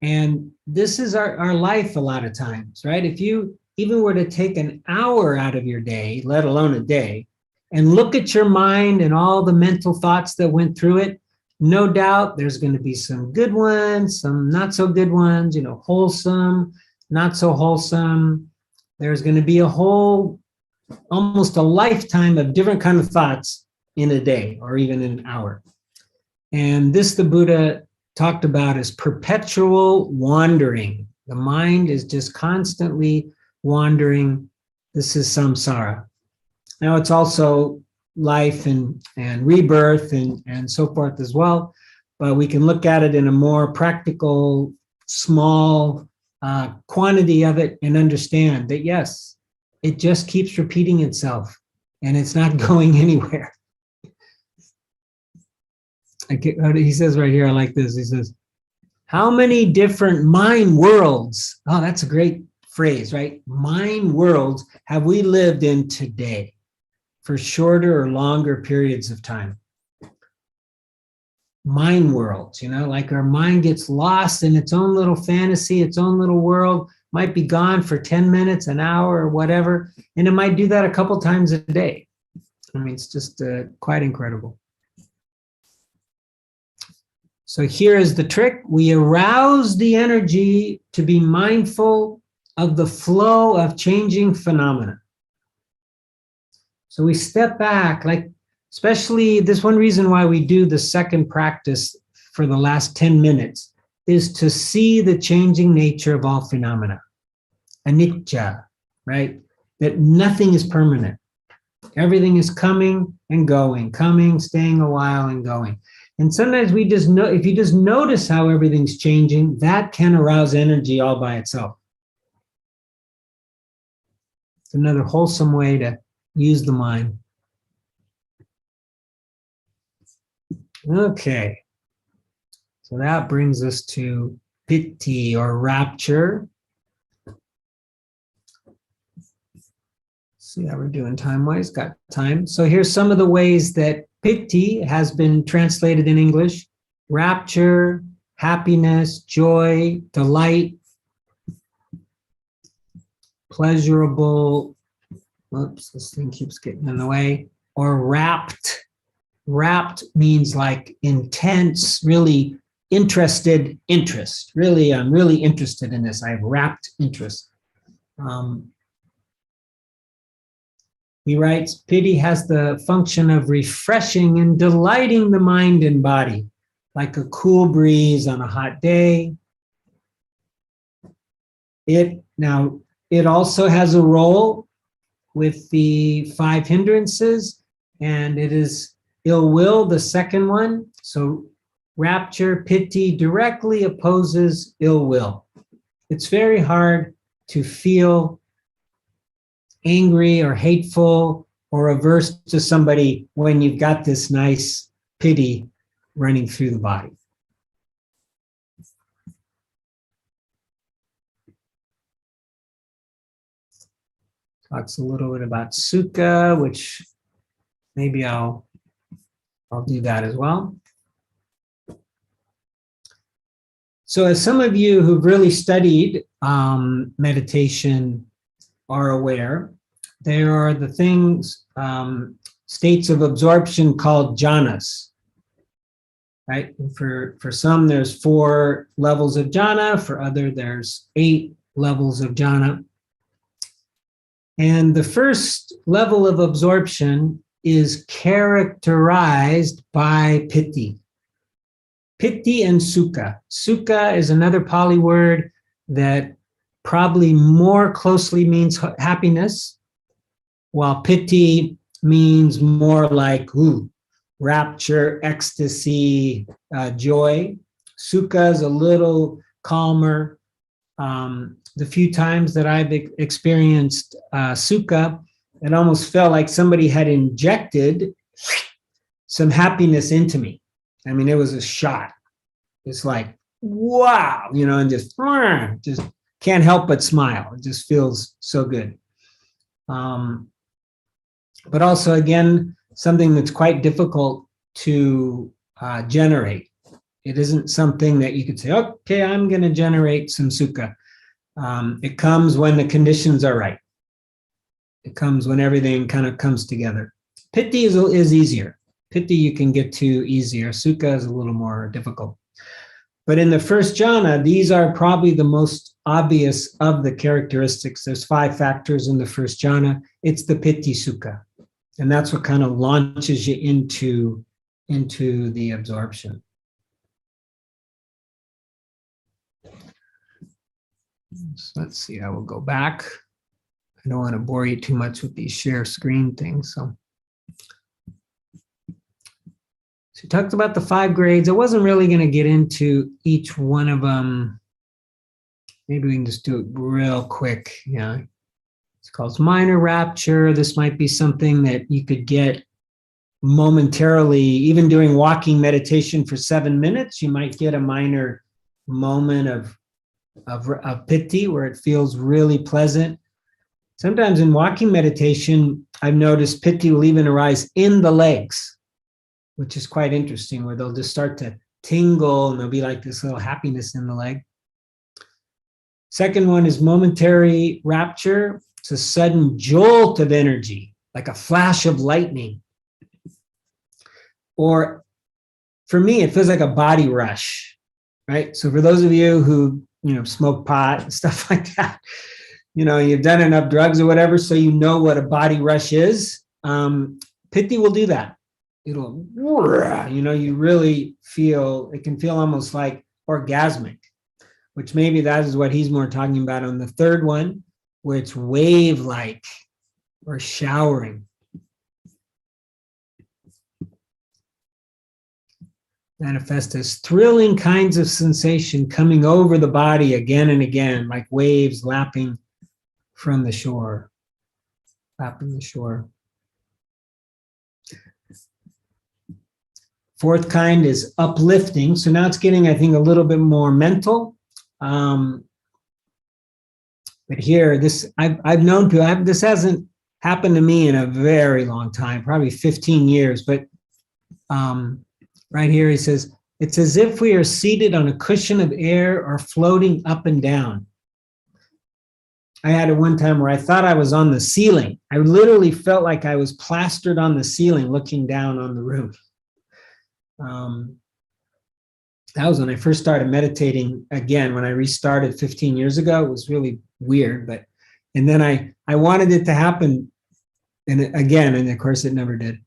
And this is our life a lot of times, right? If you even were to take an hour out of your day, let alone a day, and look at your mind and all the mental thoughts that went through it, no doubt there's going to be some good ones, some not so good ones, wholesome, not so wholesome. There's going to be a whole, almost a lifetime of different kind of thoughts in a day or even in an hour. And this the Buddha talked about as perpetual wandering. The mind is just constantly wandering. This is samsara. Now it's also life and rebirth and so forth as well, but we can look at it in a more practical, small quantity of it and understand that yes, it just keeps repeating itself and it's not going anywhere. He says right here, I like this. He says, how many different mind worlds? Oh, that's a great phrase, right? Mind worlds have we lived in today for shorter or longer periods of time? Mind worlds, like our mind gets lost in its own little fantasy, its own little world, might be gone for 10 minutes, an hour, or whatever. And it might do that a couple times a day. I mean, it's just quite incredible. So here is the trick. We arouse the energy to be mindful of the flow of changing phenomena. So we step back, like, especially this one reason why we do the second practice for the last 10 minutes is to see the changing nature of all phenomena. Anicca, right? That nothing is permanent. Everything is coming and going, coming, staying a while and going. And sometimes we just know, if you just notice how everything's changing, that can arouse energy all by itself. It's another wholesome way to use the mind. Okay. So that brings us to piti or rapture. See how we're doing time-wise, got time. So here's some of the ways that piti has been translated in English. Rapture, happiness, joy, delight, pleasurable, whoops, this thing keeps getting in the way, or rapt. Rapt means like intense, really interested interest. Really, I'm really interested in this. I have rapt interest. He writes, piti has the function of refreshing and delighting the mind and body, like a cool breeze on a hot day. It also has a role with the 5 hindrances, and it is ill will, the second one. So rapture, piti directly opposes ill will. It's very hard to feel angry or hateful or averse to somebody when you've got this nice piti running through the body. Talks a little bit about sukha, which maybe I'll do that as well. So as some of you who've really studied meditation are aware, there are the things, states of absorption called jhanas, right? And for some, there's 4 levels of jhana. For other, there's 8 levels of jhana. And the first level of absorption is characterized by piti. Piti and sukha. Sukha is another Pali word that probably more closely means happiness, while piti means more like rapture, ecstasy, joy. Sukha is a little calmer. The few times that I've experienced sukha, it almost felt like somebody had injected some happiness into me. I mean, it was a shot. It's like, wow, and just can't help but smile. It just feels so good. But also, again, something that's quite difficult to generate. It isn't something that you could say, okay, I'm going to generate some sukha. It comes when the conditions are right. It comes when everything kind of comes together. Piti is easier. Piti you can get to easier. Sukha is a little more difficult. But in the first jhana, these are probably the most obvious of the characteristics. There's 5 factors in the first jhana. It's the piti sukha. And that's what kind of launches you into the absorption. So let's see, I will go back. I don't want to bore you too much with these share screen things. So we talked about the 5 grades. I wasn't really going to get into each one of them. Maybe we can just do it real quick. Yeah, it's called minor rapture. This might be something that you could get momentarily, even doing walking meditation for 7 minutes. You might get a minor moment of piti where it feels really pleasant. Sometimes in walking meditation, I've noticed piti will even arise in the legs, which is quite interesting, where they'll just start to tingle and there'll be like this little happiness in the leg. Second one is momentary rapture. It's a sudden jolt of energy, like a flash of lightning. Or for me, it feels like a body rush, right? So for those of you who, smoke pot and stuff like that, you've done enough drugs or whatever, so you know what a body rush is. Piti will do that. It'll, you really feel, it can feel almost like orgasmic, which maybe that is what he's more talking about on the third one, where it's wave-like or showering. manifest as thrilling kinds of sensation coming over the body again and again, like waves lapping from the shore, lapping the shore. Fourth kind is uplifting. So now it's getting, I think, a little bit more mental. But here, I've known people, this hasn't happened to me in a very long time, probably 15 years, but right here he says, it's as if we are seated on a cushion of air or floating up and down. I had it one time where I thought I was on the ceiling. I literally felt like I was plastered on the ceiling looking down on the roof. That was when I first started meditating again, when I restarted 15 years ago. It was really weird, and then I wanted it to happen and of course it never did.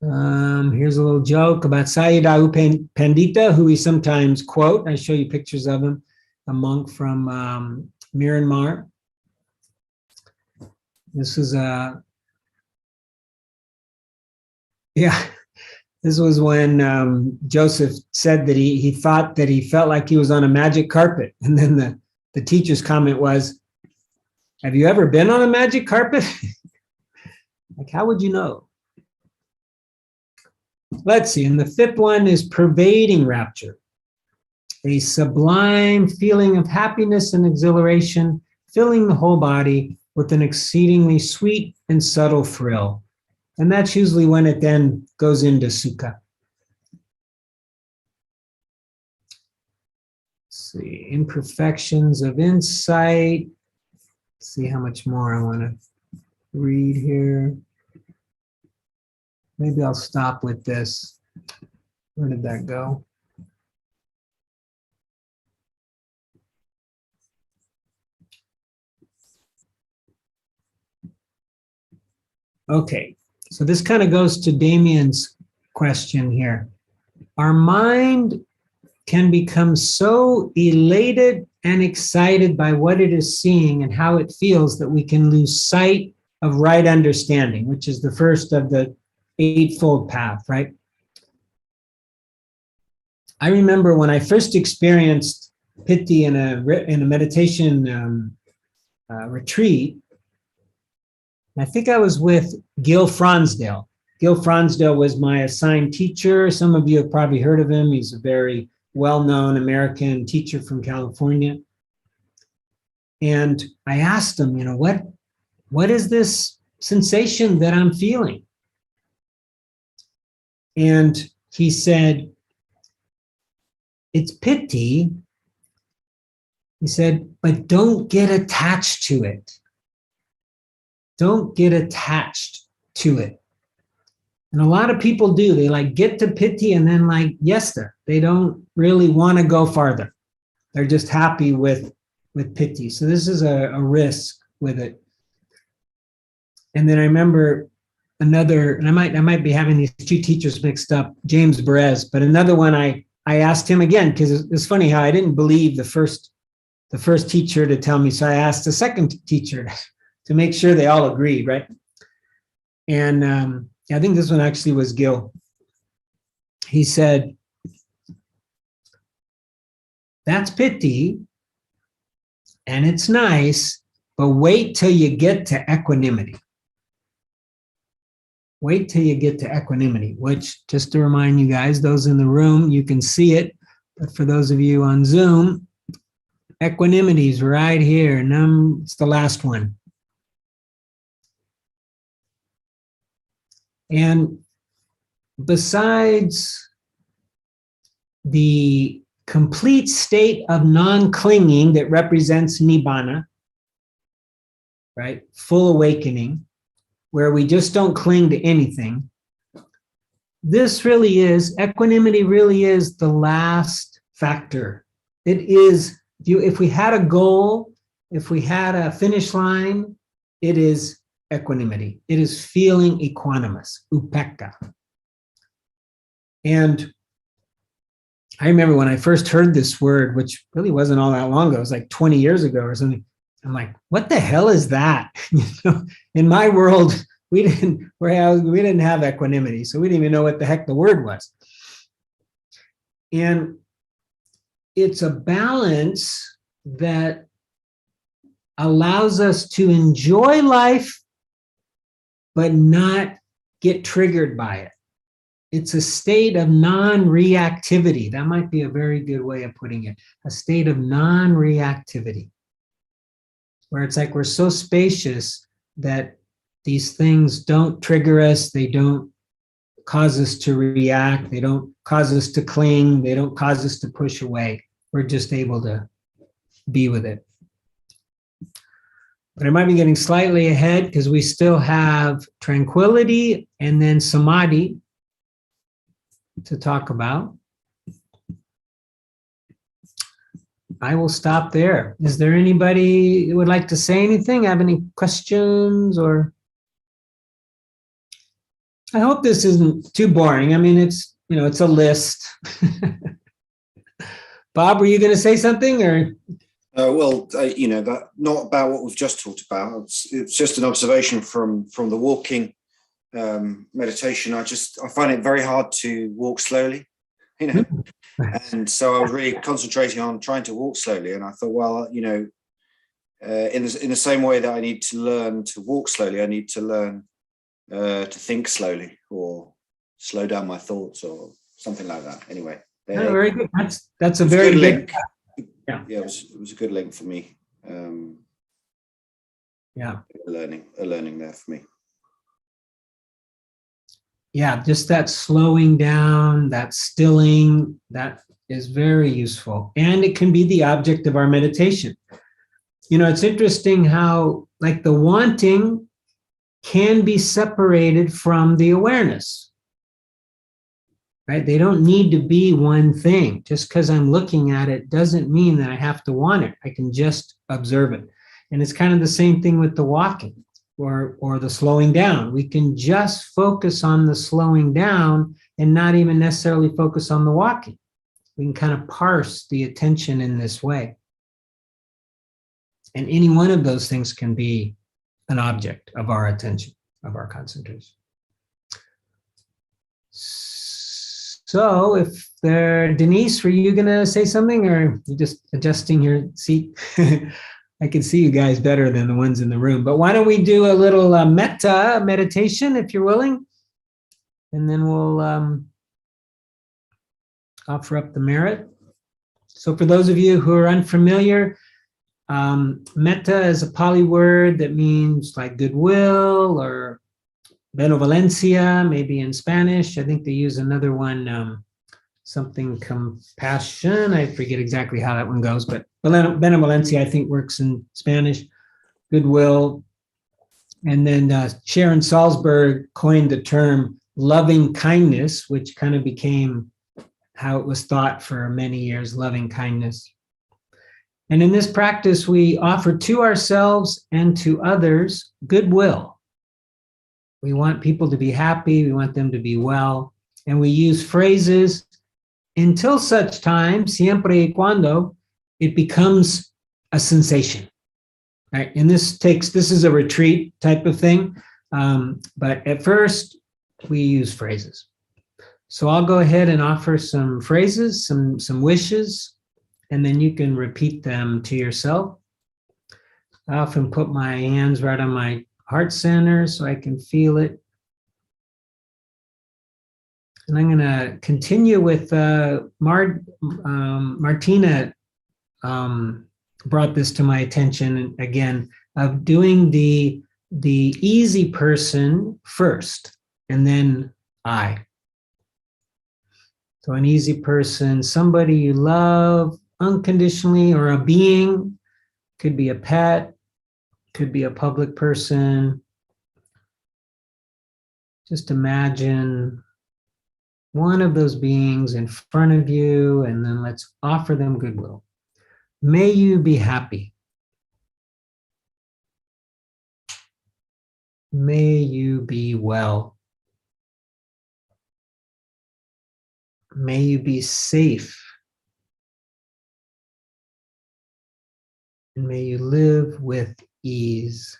Here's a little joke about Sayadaw Pandita, who we sometimes quote. I show you pictures of him, a monk from Myanmar. This is this was when Joseph said that he thought that he felt like he was on a magic carpet. And then the teacher's comment was, have you ever been on a magic carpet? Like, how would you know? Let's see, and the fifth one is pervading rapture, a sublime feeling of happiness and exhilaration, filling the whole body with an exceedingly sweet and subtle thrill. And that's usually when it then goes into sukha. Let's see, imperfections of insight. Let's see how much more I want to read here. Maybe I'll stop with this. Where did that go? Okay, so this kind of goes to Damien's question here. Our mind can become so elated and excited by what it is seeing and how it feels that we can lose sight of right understanding, which is the first of the Eightfold Path, right? I remember when I first experienced piti in a meditation retreat. I think I was with Gil Fronsdale. Gil Fronsdale was my assigned teacher. Some of you have probably heard of him. He's a very well-known American teacher from California. And I asked him, what is this sensation that I'm feeling? And he said, it's piti. He said, but don't get attached to it. Don't get attached to it. And a lot of people do. They get to piti and then yester. They don't really want to go farther. They're just happy with piti. So this is a risk with it. And then I remember another, and I might be having these two teachers mixed up, James Perez, but another one I asked him again, because it's funny how I didn't believe the first teacher to tell me. So I asked the second teacher to make sure they all agreed, right? And I think this one actually was Gil. He said, that's piti, and it's nice, but wait till you get to equanimity. Wait till you get to equanimity, which, just to remind you guys, those in the room, you can see it, but for those of you on Zoom, equanimity is right here, and it's the last one. And besides the complete state of non-clinging that represents nibbana, right? Full awakening, where we just don't cling to anything. This really is, equanimity really is the last factor. It is, if we had a goal, if we had a finish line, it is equanimity. It is feeling equanimous, upekkha. And I remember when I first heard this word, which really wasn't all that long ago, it was like 20 years ago or something. I'm like, what the hell is that? In my world, we didn't have equanimity, so we didn't even know what the heck the word was. And it's a balance that allows us to enjoy life, but not get triggered by it. It's a state of non-reactivity. That might be a very good way of putting it. A state of non-reactivity, where it's like we're so spacious that these things don't trigger us. They don't cause us to react. They don't cause us to cling. They don't cause us to push away. We're just able to be with it. But I might be getting slightly ahead because we still have tranquility and then samadhi to talk about. I will stop there. Is there anybody who would like to say anything? Have any questions? Or I hope this isn't too boring. I mean, it's a list. Bob, were you going to say something, or? That not about what we've just talked about. It's just an observation from the walking meditation. I find it very hard to walk slowly, and so I was really concentrating on trying to walk slowly. And I thought, well, in the same way that I need to learn to walk slowly, I need to learn to think slowly or slow down my thoughts or something like that. Anyway, very good. That's a very good link. Yeah, it was a good link for me. Yeah, a learning there for me. Yeah, just that slowing down, that stilling, that is very useful. And it can be the object of our meditation. It's interesting how, like, the wanting can be separated from the awareness, right? They don't need to be one thing. Just because I'm looking at it doesn't mean that I have to want it. I can just observe it. And it's kind of the same thing with the walking or the slowing down. We can just focus on the slowing down and not even necessarily focus on the walking. We can kind of parse the attention in this way. And any one of those things can be an object of our attention, of our concentration. So if Denise, were you going to say something, or you just adjusting your seat? I can see you guys better than the ones in the room, but why don't we do a little metta meditation if you're willing, and then we'll offer up the merit. So for those of you who are unfamiliar, metta is a Pali word that means like goodwill or benevolencia, maybe in Spanish. I think they use another one, something compassion. I forget exactly how that one goes, but benevolencia, I think, works in Spanish. Goodwill. And then Sharon Salzberg coined the term loving kindness, which kind of became how it was thought for many years, loving kindness. And in this practice, we offer to ourselves and to others goodwill. We want people to be happy. We want them to be well. And we use phrases until such time, siempre y cuando, it becomes a sensation. Right? And this is a retreat type of thing. But at first, we use phrases. So I'll go ahead and offer some phrases, some wishes, and then you can repeat them to yourself. I often put my hands right on my heart center so I can feel it. And I'm going to continue with Martina brought this to my attention again, of doing the easy person first, and then I. So an easy person, somebody you love unconditionally, or a being, could be a pet, could be a public person. Just imagine one of those beings in front of you, and then let's offer them goodwill. May you be happy. May you be well. May you be safe. And may you live with ease.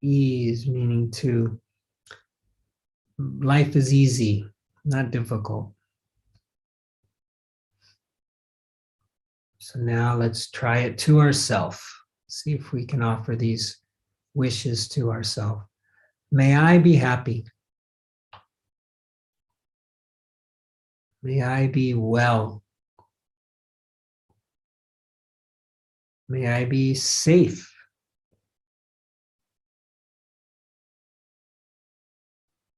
ease, meaning to life is easy, not difficult. So now let's try it to ourselves. See if we can offer these wishes to ourselves. May I be happy. May I be well. May I be safe.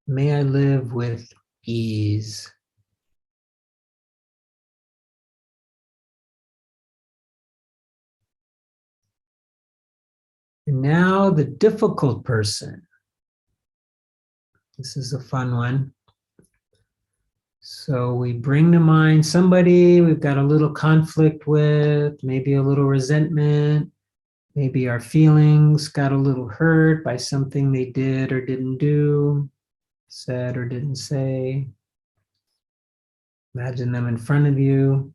May I live with ease. And now the difficult person. This is a fun one. So we bring to mind somebody we've got a little conflict with, maybe a little resentment, maybe our feelings got a little hurt by something they did or didn't do, said or didn't say. Imagine them in front of you.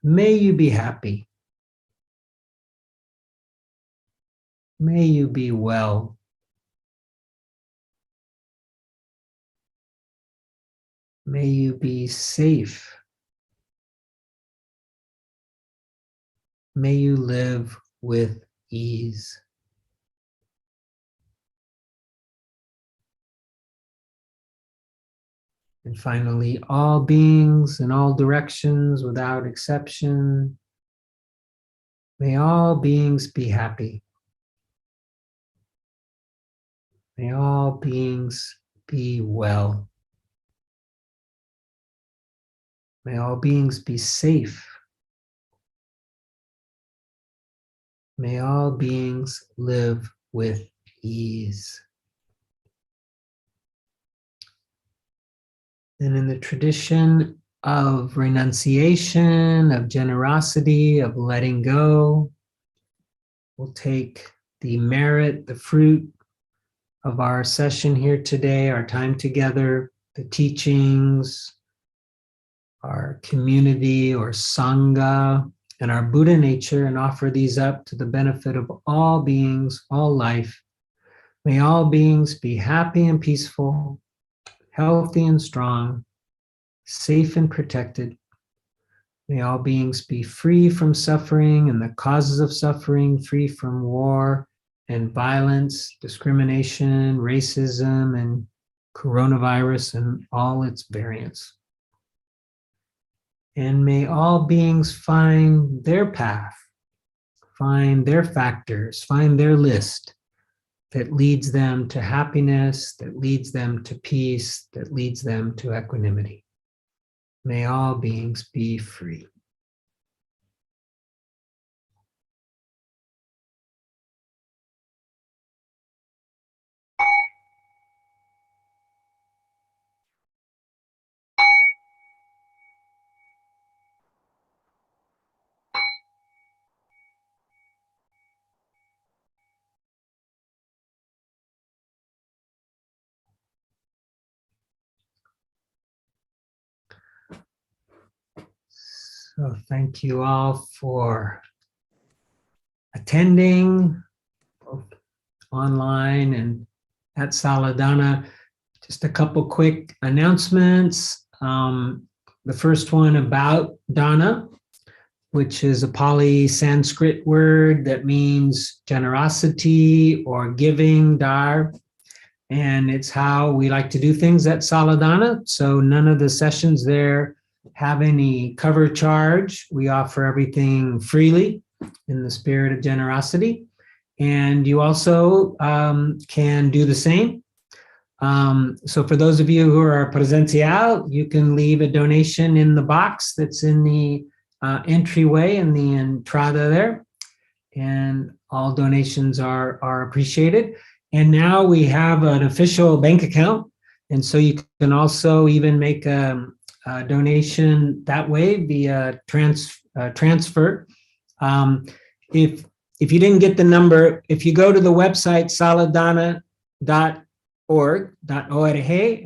May you be happy. May you be well. May you be safe. May you live with ease. And finally, all beings in all directions without exception. May all beings be happy. May all beings be well. May all beings be safe. May all beings live with ease. And in the tradition of renunciation, of generosity, of letting go, we'll take the merit, the fruit of our session here today, our time together, the teachings, our community or Sangha, and our Buddha nature, and offer these up to the benefit of all beings, all life. May all beings be happy and peaceful, healthy and strong, safe and protected. May all beings be free from suffering and the causes of suffering, free from war and violence, discrimination, racism, and coronavirus and all its variants. And may all beings find their path, find their factors, find their list that leads them to happiness, that leads them to peace, that leads them to equanimity. May all beings be free. So thank you all for attending, both online and at Sala Dāna. Just a couple quick announcements. The first one about Dāna, which is a Pali Sanskrit word that means generosity or giving, dar. And it's how we like to do things at Sala Dāna. So none of the sessions there have any cover charge. We offer everything freely in the spirit of generosity. And you also can do the same. So for those of you who are presencial, you can leave a donation in the box that's in the entryway in the entrada there. And all donations are appreciated. And now we have an official bank account. And so you can also even make a donation that way via transfer. If you didn't get the number, if you go to the website saladana.org,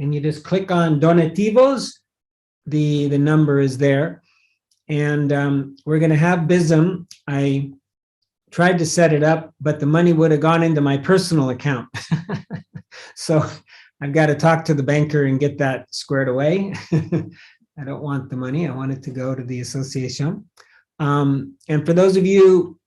and you just click on donativos, the number is there. And we're going to have BISM. I tried to set it up, but the money would have gone into my personal account. So I've got to talk to the banker and get that squared away. I don't want the money. I want it to go to the association. And for those of you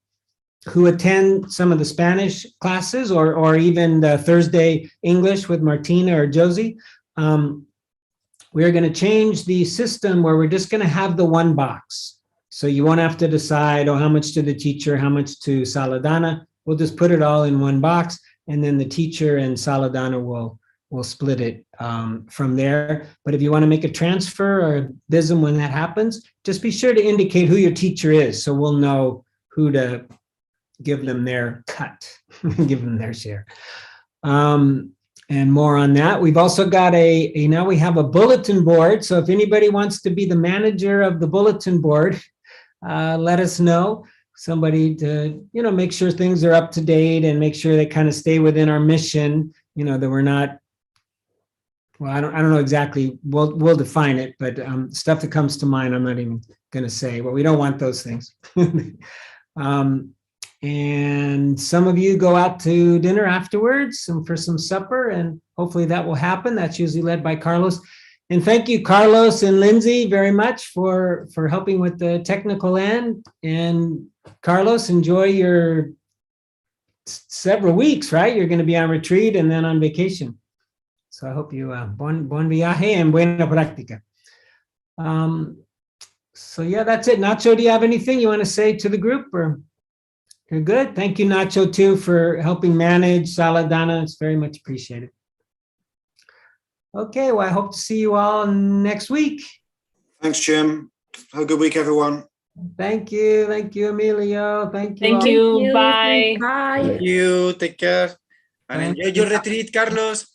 who attend some of the Spanish classes or even the Thursday English with Martina or Josie, we're going to change the system where we're just going to have the one box. So you won't have to decide, oh, how much to the teacher, how much to Sala Dāna. We'll just put it all in one box, and then the teacher and Sala Dāna will split it from there. But if you want to make a transfer or BISM when that happens, just be sure to indicate who your teacher is, so we'll know who to give them their cut, give them their share. And more on that. We've also got now we have a bulletin board. So if anybody wants to be the manager of the bulletin board, let us know. Somebody to, make sure things are up to date and make sure they kind of stay within our mission, that we're not, well, I don't know exactly, we'll define it, but stuff that comes to mind, I'm not even going to say, but we don't want those things. And some of you go out to dinner afterwards and for some supper, and hopefully that will happen. That's usually led by Carlos. And thank you, Carlos and Lindsay, very much for helping with the technical end. And Carlos, enjoy your several weeks, right? You're going to be on retreat and then on vacation. So I hope you bon viaje and buena práctica. So yeah, that's it. Nacho, do you have anything you want to say to the group, or you're good? Thank you, Nacho, too, for helping manage Sala Dāna. It's very much appreciated. Okay, well, I hope to see you all next week. Thanks, Jim. Have a good week, everyone. Thank you, Emilio. Thank you. Thank all. you. Bye. Bye. Thank you. Take care. And Thank enjoy you. your retreat, Carlos.